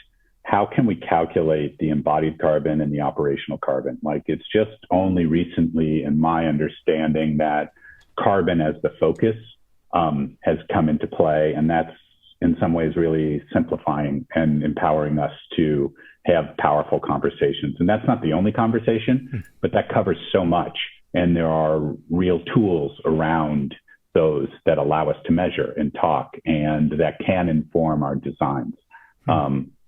how can we calculate the embodied carbon and the operational carbon? Like, it's just only recently, in my understanding, that carbon as the focus has come into play. And that's in some ways really simplifying and empowering us to have powerful conversations. And that's not the only conversation, but that covers so much. And there are real tools around those that allow us to measure and talk, and that can inform our designs.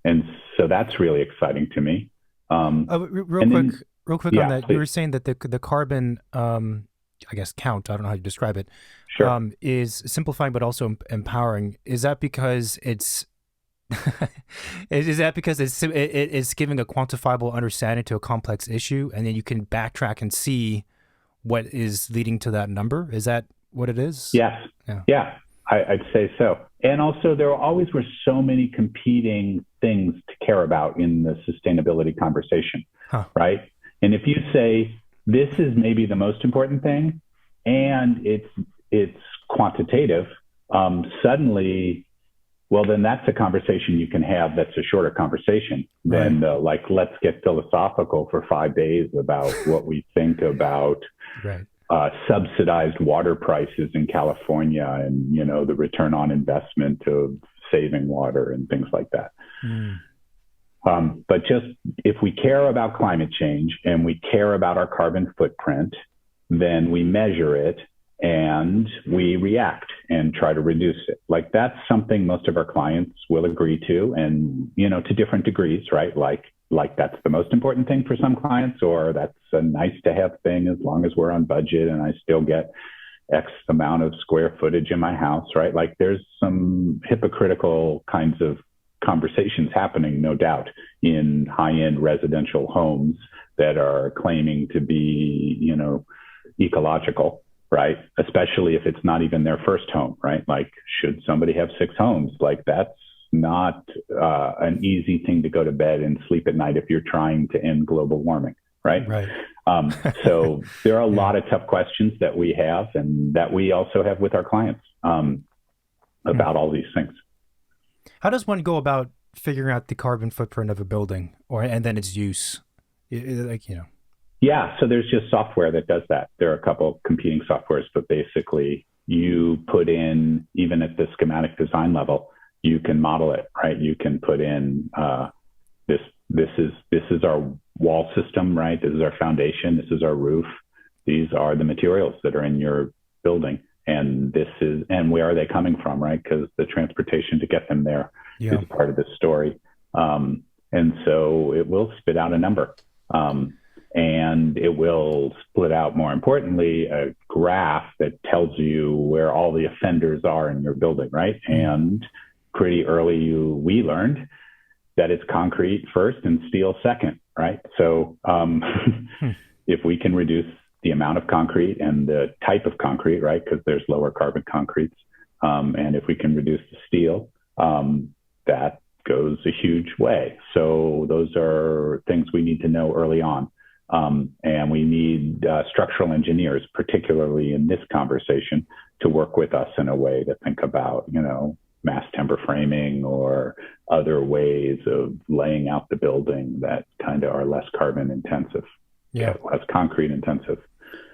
And so that's really exciting to me. Real quick yeah, on that, please. you were saying that the carbon, I guess, count, I don't know how you describe it, Sure. is simplifying but also empowering. Is that because it's it's giving a quantifiable understanding to a complex issue, and then you can backtrack and see what is leading to that number? Is that what it is? Yes. Yeah. I'd say so. And also, there always were so many competing things to care about in the sustainability conversation, right? And if you say, this is maybe the most important thing, and it's quantitative, suddenly, well, then that's a conversation you can have that's a shorter conversation than like, let's get philosophical for 5 days about what we think about subsidized water prices in California and, the return on investment of saving water and things like that. But just if we care about climate change and we care about our carbon footprint, then we measure it and we react and try to reduce it. Like, that's something most of our clients will agree to, and, to different degrees, right? Like that's the most important thing for some clients, or that's a nice to have thing as long as we're on budget and I still get X amount of square footage in my house, right? Like, there's some hypocritical kinds of conversations happening, no doubt, in high-end residential homes that are claiming to be, ecological, right? Especially if it's not even their first home, right? Like, should somebody have 6 homes? Like, that's not an easy thing to go to bed and sleep at night if you're trying to end global warming, right? So there are a lot of tough questions that we have, and that we also have with our clients about all these things. How does one go about figuring out the carbon footprint of a building, and then its use? Yeah, so there's just software that does that. There are a couple competing softwares, but basically you put in, even at the schematic design level, you can model it, right? You can put in this is our wall system, right? This is our foundation. This is our roof. These are the materials that are in your building. and where are they coming from, right? Because the transportation to get them there is part of the story. And so it will spit out a number. And it will split out, more importantly, a graph that tells you where all the offenders are in your building, right? And pretty early, we learned that it's concrete first and steel second, right? So if we can reduce the amount of concrete and the type of concrete, right, because there's lower carbon concretes, and if we can reduce the steel, that goes a huge way. So those are things we need to know early on. And we need structural engineers, particularly in this conversation, to work with us in a way to think about, mass timber framing or other ways of laying out the building that kind of are less carbon intensive, less concrete intensive.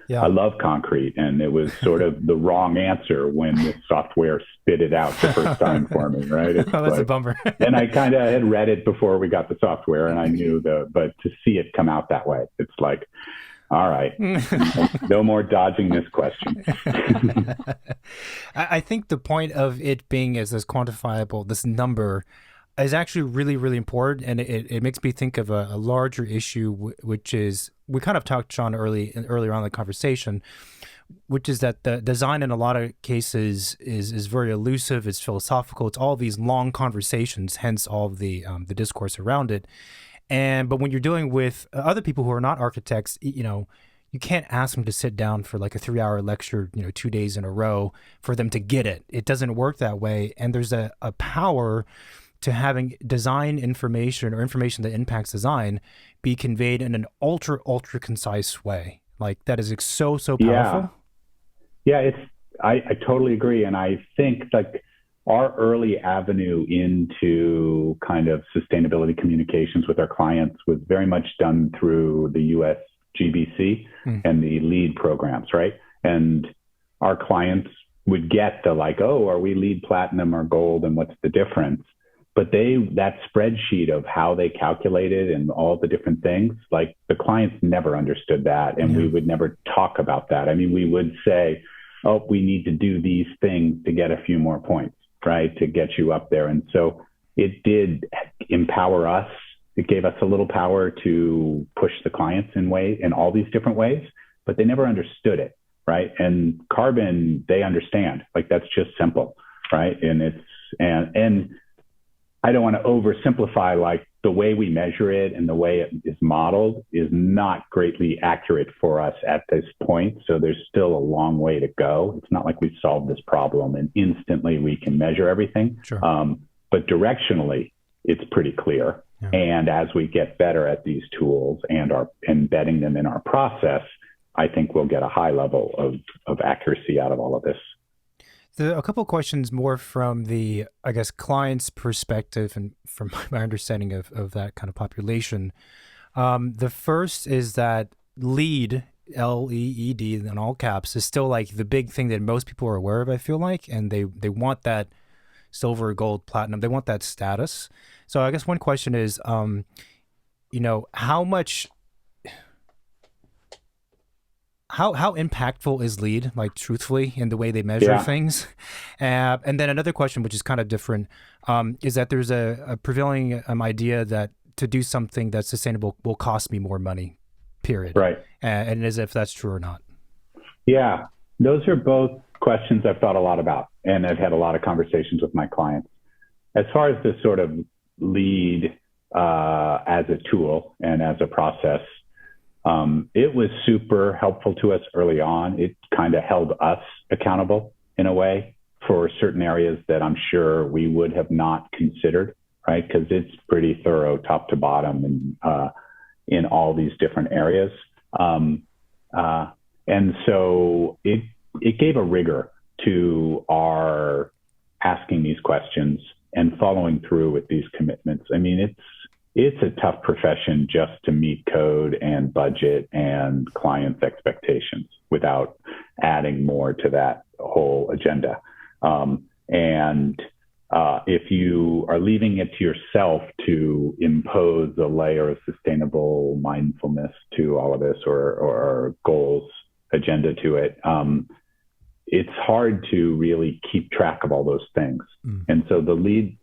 Yeah. I love concrete, and it was sort of the wrong answer when the software spit it out the first time for me, right? That's a bummer. And I kind of had read it before we got the software, and I knew but to see it come out that way, it's like, all right, no more dodging this question. I think the point of it being as this quantifiable, this number, is actually really, really important, and it makes me think of a larger issue, which is, we kind of touched on earlier on in the conversation, which is that the design in a lot of cases is very elusive, it's philosophical, it's all these long conversations, hence all the discourse around it. But when you're dealing with other people who are not architects, you can't ask them to sit down for like a 3-hour lecture, 2 days in a row for them to get it. It doesn't work that way, and there's a power to having design information or information that impacts design be conveyed in an ultra concise way. Like, that is so powerful. Yeah, I totally agree. And I think like our early avenue into kind of sustainability communications with our clients was very much done through the US GBC and the LEED programs, right? And our clients would get the like, oh, are we LEED platinum or gold, and what's the difference? But that spreadsheet of how they calculated and all the different things, like the clients never understood that. And we would never talk about that. I mean, we would say, oh, we need to do these things to get a few more points, right? To get you up there. And so it did empower us. It gave us a little power to push the clients in all these different ways, but they never understood it, right? And carbon, they understand, like that's just simple, right? And I don't want to oversimplify, like the way we measure it and the way it is modeled is not greatly accurate for us at this point. So there's still a long way to go. It's not like we've solved this problem and instantly we can measure everything. Sure. But directionally, it's pretty clear. Yeah. And as we get better at these tools and are embedding them in our process, I think we'll get a high level of accuracy out of all of this. A couple of questions more from the, I guess, client's perspective and from my understanding of that kind of population. The first is that LEED, LEED in all caps, is still like the big thing that most people are aware of, I feel like, and they want that silver, gold, platinum. They want that status. So I guess one question is, how much... How impactful is LEED, like truthfully, in the way they measure things? And then another question, which is kind of different, is that there's a prevailing idea that to do something that's sustainable will cost me more money, period. Right. And as if that's true or not. Yeah, those are both questions I've thought a lot about, and I've had a lot of conversations with my clients. As far as the sort of LEED as a tool and as a process, it was super helpful to us early on. It kind of held us accountable in a way for certain areas that I'm sure we would have not considered, right? Because it's pretty thorough top to bottom and in all these different areas. And so it gave a rigor to our asking these questions and following through with these commitments. I mean, it's a tough profession just to meet code and budget and clients' expectations without adding more to that whole agenda. If you are leaving it to yourself to impose a layer of sustainable mindfulness to all of this or goals agenda to it, it's hard to really keep track of all those things. And so the lead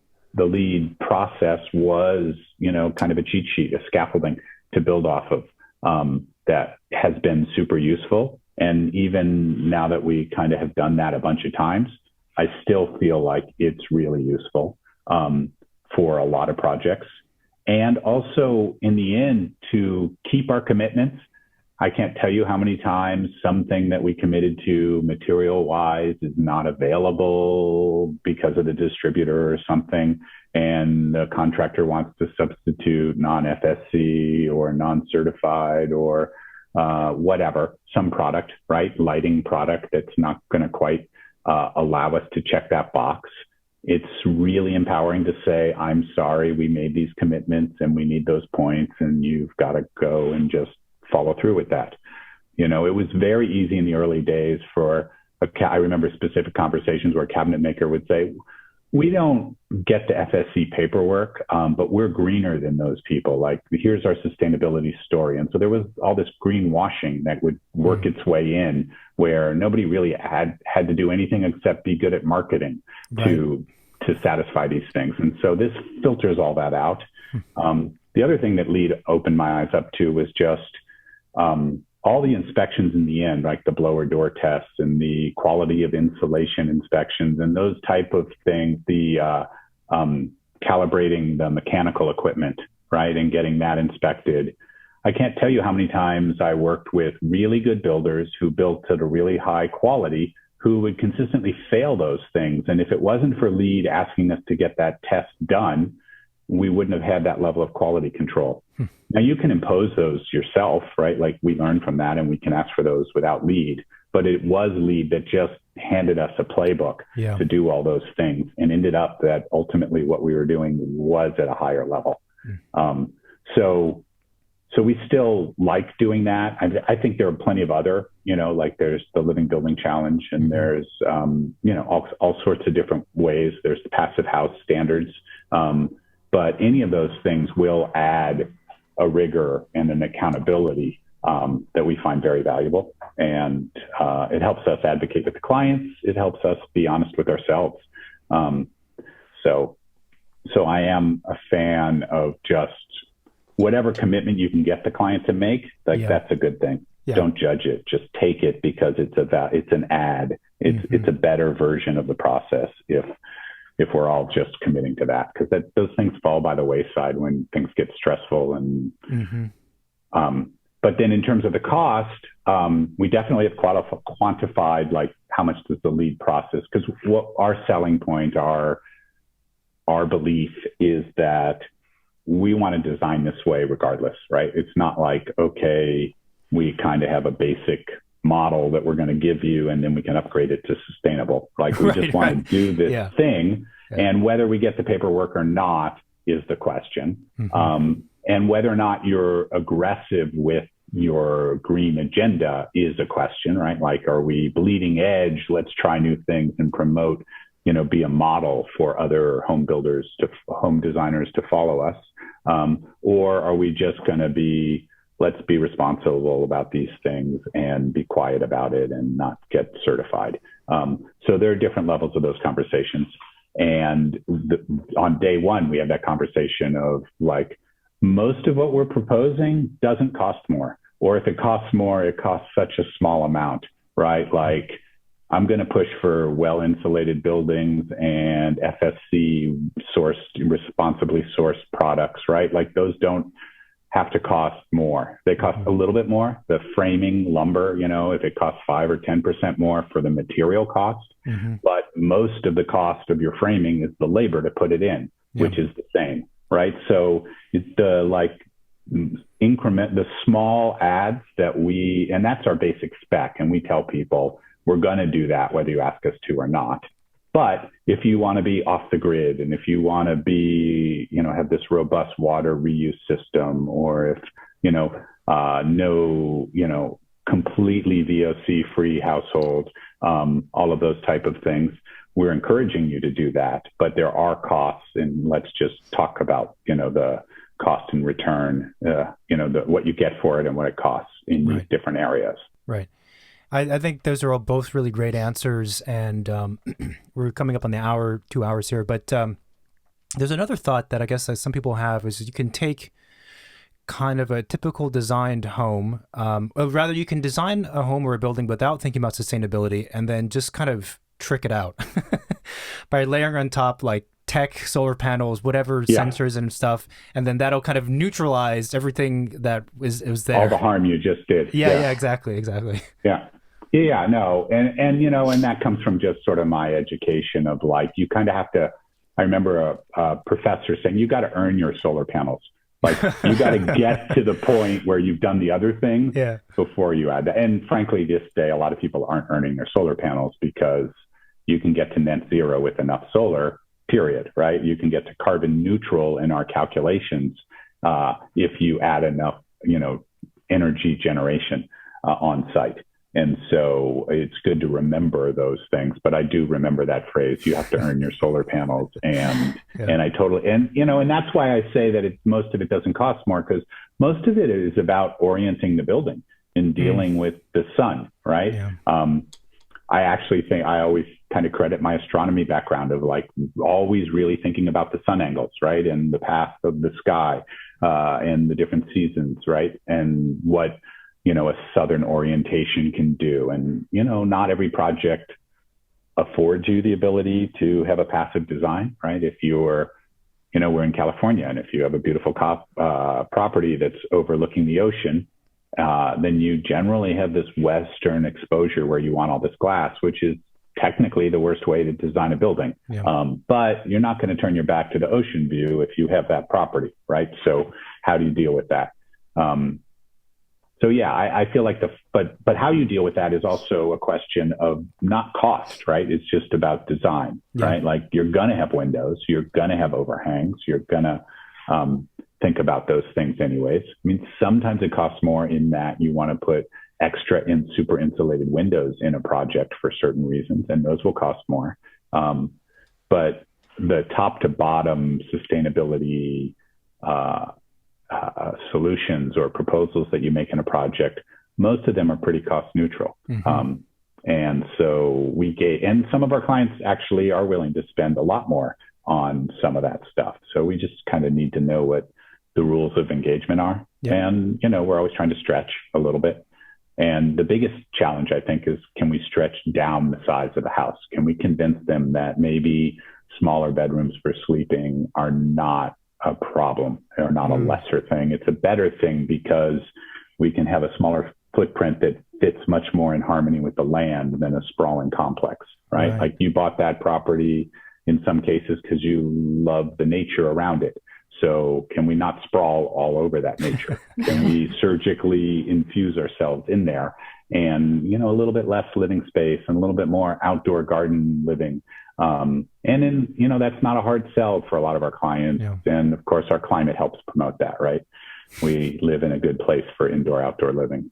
process was, kind of a cheat sheet, a scaffolding to build off of, that has been super useful. And even now that we kind of have done that a bunch of times, I still feel like it's really useful, for a lot of projects. And also in the end, to keep our commitments. I can't tell you how many times something that we committed to material wise is not available because of the distributor or something. And the contractor wants to substitute non-FSC or non-certified or whatever, some product, right? Lighting product that's not going to quite allow us to check that box. It's really empowering to say, I'm sorry, we made these commitments and we need those points and you've got to go and just follow through with that. It was very easy in the early days for I remember specific conversations where a cabinet maker would say, we don't get the FSC paperwork, but we're greener than those people. Like, here's our sustainability story. And so there was all this greenwashing that would work its way in where nobody really had to do anything except be good at marketing to satisfy these things. And so this filters all that out. The other thing that LEED opened my eyes up to was just all the inspections in the end, like the blower door tests and the quality of insulation inspections and those type of things, the calibrating the mechanical equipment, right, and getting that inspected. I can't tell you how many times I worked with really good builders who built at a really high quality who would consistently fail those things. And if it wasn't for LEED asking us to get that test done, we wouldn't have had that level of quality control. Now you can impose those yourself, right? Like we learned from that and we can ask for those without LEED, but it was LEED that just handed us a playbook to do all those things and ended up that ultimately what we were doing was at a higher level. So we still like doing that. I think there are plenty of other, like there's the Living Building Challenge and there's, all sorts of different ways. There's the Passive House standards. But any of those things will add a rigor and an accountability that we find very valuable. And it helps us advocate with the clients. It helps us be honest with ourselves. So I am a fan of just whatever commitment you can get the client to make, that's a good thing. Don't judge it. Just take it because it's an ad. It's a better version of the process if we're all just committing to that, because those things fall by the wayside when things get stressful. And but then in terms of the cost, we definitely have quantified like how much does the LEED process, because what our selling point, our belief is that we want to design this way regardless, right? It's not like, okay, we kind of have a basic model that we're going to give you and then we can upgrade it to sustainable. Like we just want to do this thing. And whether we get the paperwork or not is the question. And whether or not you're aggressive with your green agenda is a question, right? Like, are we bleeding edge? Let's try new things and promote, be a model for other home builders home designers to follow us. Or are we just going to be, let's be responsible about these things and be quiet about it and not get certified. So there are different levels of those conversations. And on day one, we have that conversation of like, most of what we're proposing doesn't cost more. Or if it costs more, it costs such a small amount, right? Like I'm going to push for well-insulated buildings and FSC responsibly sourced products, right? Like those don't have to cost more. They cost a little bit more. The framing, lumber, if it costs 5 or 10% more for the material cost, but most of the cost of your framing is the labor to put it in, which is the same, right? So it's the increment, the small adds that and that's our basic spec. And we tell people we're going to do that whether you ask us to or not. But if you want to be off the grid and if you want to be, have this robust water reuse system, or if, completely VOC free household, all of those type of things, we're encouraging you to do that. But there are costs, and let's just talk about, the cost and return, what you get for it and what it costs in these different areas. Right. I think those are all both really great answers, and we're coming up on the hour, 2 hours here. But there's another thought that I guess that some people have is you can take kind of a typical designed home, or rather you can design a home or a building without thinking about sustainability and then just kind of trick it out by layering on top like tech, solar panels, whatever sensors and stuff, and then that'll kind of neutralize everything that was there. All the harm you just did. Yeah, exactly. Yeah, no. And that comes from just sort of my education of like, you kind of have to, I remember a professor saying, you got to earn your solar panels. Like you got to get to the point where you've done the other things before you add that. And frankly, this day, a lot of people aren't earning their solar panels because you can get to net zero with enough solar, period, right? You can get to carbon neutral in our calculations if you add enough, energy generation on site. And so it's good to remember those things, but I do remember that phrase, you have to earn your solar panels. And I totally, and that's why I say that most of it doesn't cost more, because most of it is about orienting the building and dealing with the sun, right? Yeah. I actually think I always kind of credit my astronomy background of like always really thinking about the sun angles, right? And the path of the sky and the different seasons, right? And what, a southern orientation can do. And, not every project affords you the ability to have a passive design, right? If you're, we're in California, and if you have a beautiful property that's overlooking the ocean, then you generally have this western exposure where you want all this glass, which is technically the worst way to design a building. Yeah. But you're not going to turn your back to the ocean view if you have that property, right? So how do you deal with that? So yeah, I feel like but how you deal with that is also a question of not cost, right? It's just about design, right? Like you're going to have windows, you're going to have overhangs, you're going to think about those things anyways. I mean, sometimes it costs more in that you want to put extra super insulated windows in a project for certain reasons, and those will cost more. But the top to bottom sustainability solutions or proposals that you make in a project, most of them are pretty cost neutral. Mm-hmm. And so and some of our clients actually are willing to spend a lot more on some of that stuff. So we just kind of need to know what the rules of engagement are. Yeah. And, we're always trying to stretch a little bit. And the biggest challenge, I think, is can we stretch down the size of the house? Can we convince them that maybe smaller bedrooms for sleeping are not a problem or not a lesser thing? It's a better thing because we can have a smaller footprint that fits much more in harmony with the land than a sprawling complex, right? Like you bought that property in some cases because you love the nature around it. So can we not sprawl all over that nature? Can we surgically infuse ourselves in there and, a little bit less living space and a little bit more outdoor garden living? And then, that's not a hard sell for a lot of our clients. Yeah. And of course, our climate helps promote that, right? We live in a good place for indoor, outdoor living.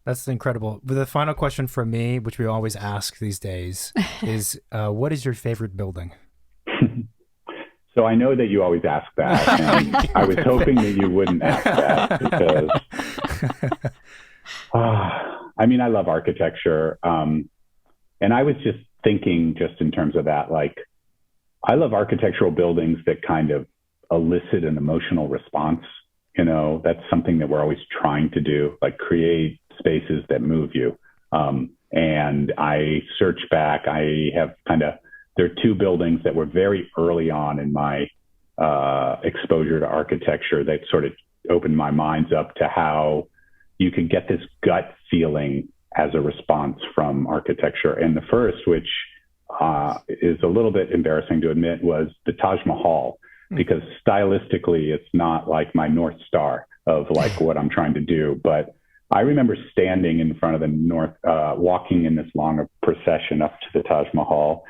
That's incredible. But the final question from me, which we always ask these days, is what is your favorite building? So I know that you always ask that, and I was hoping that you wouldn't ask that because, I love architecture. And I was just thinking just in terms of that, like, I love architectural buildings that kind of elicit an emotional response. That's something that we're always trying to do, like create spaces that move you. And I search back, there are two buildings that were very early on in my exposure to architecture that sort of opened my minds up to how you could get this gut feeling as a response from architecture. And the first, which is a little bit embarrassing to admit, was the Taj Mahal, because stylistically, it's not like my North Star of like what I'm trying to do. But I remember standing in front of the walking in this long procession up to the Taj Mahal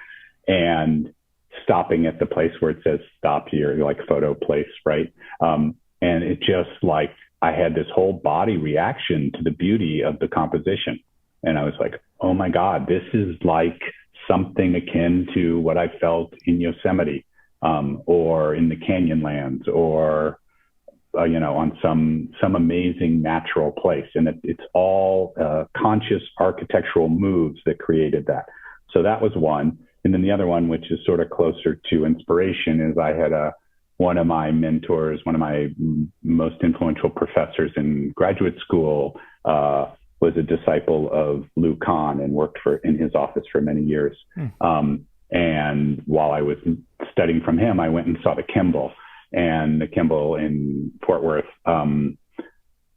and stopping at the place where it says stop here, like photo place, right? And it just like, I had this whole body reaction to the beauty of the composition. And I was like, oh my God, this is like something akin to what I felt in Yosemite, or in the Canyonlands, or on some amazing natural place. And it's all conscious architectural moves that created that. So that was one. And then the other one, which is sort of closer to inspiration, is I had one of my mentors, one of my most influential professors in graduate school, was a disciple of Lou Kahn and worked in his office for many years. And while I was studying from him, I went and saw the Kimball. And the Kimball in Fort Worth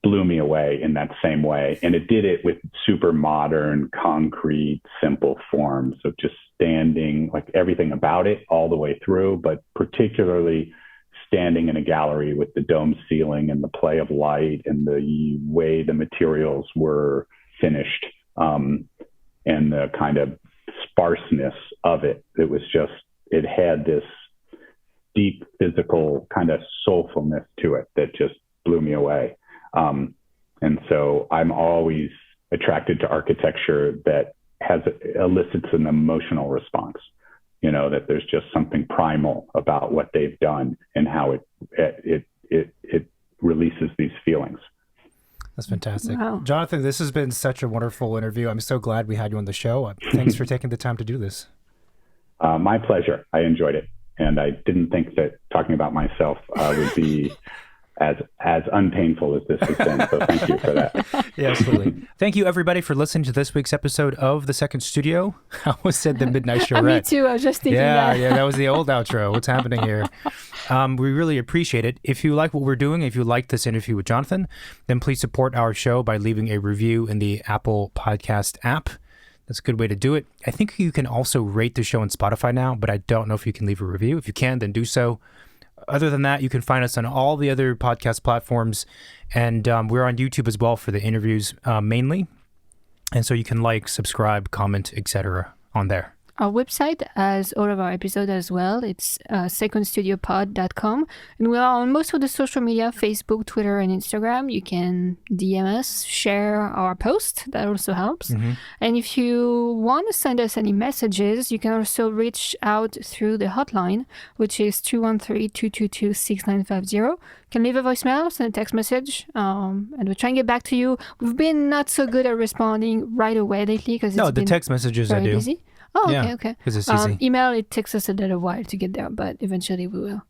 blew me away in that same way. And it did it with super modern, concrete, simple forms of just standing, like everything about it all the way through, but particularly standing in a gallery with the dome ceiling and the play of light and the way the materials were finished, and the kind of sparseness of it. It had this deep physical kind of soulfulness to it that just blew me away. And so I'm always attracted to architecture that elicits an emotional response, that there's just something primal about what they've done and how it releases these feelings. That's fantastic. Wow. Jonathan, this has been such a wonderful interview. I'm so glad we had you on the show. Thanks for taking the time to do this. My pleasure. I enjoyed it. And I didn't think that talking about myself would be as unpainful as this has been. So thank you for that. Yeah, absolutely. Thank you, everybody, for listening to this week's episode of The Second Studio. I almost said the Midnight Charrette. Me too. I was just thinking that. Yeah, that was the old outro. What's happening here? We really appreciate it. If you like what we're doing, if you like this interview with Jonathan, then please support our show by leaving a review in the Apple Podcast app. That's a good way to do it. I think you can also rate the show on Spotify now, but I don't know if you can leave a review. If you can, then do so. Other than that, you can find us on all the other podcast platforms, and we're on YouTube as well for the interviews mainly. And so you can subscribe, comment, etc. on there. Our website has all of our episodes as well. It's secondstudiopod.com. And we are on most of the social media, Facebook, Twitter, and Instagram. You can DM us, share our post. That also helps. Mm-hmm. And if you want to send us any messages, you can also reach out through the hotline, which is 213-222-6950. You can leave a voicemail, send a text message, and we'll try and get back to you. We've been not so good at responding right away lately because it's been text messages I do. Busy. Oh, okay. Because it's easy. Email, it takes us a little while to get there, but eventually we will.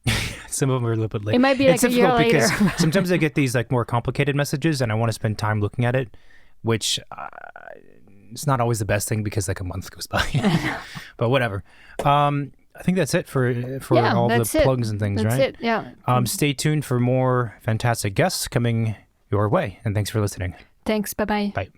Some of them are a little bit late. It might be like a year later. Sometimes I get these more complicated messages and I want to spend time looking at it, which it's not always the best thing because a month goes by. But whatever. I think that's it for all the plugs and things, right? That's it, yeah. Stay tuned for more fantastic guests coming your way. And thanks for listening. Thanks. Bye-bye. Bye.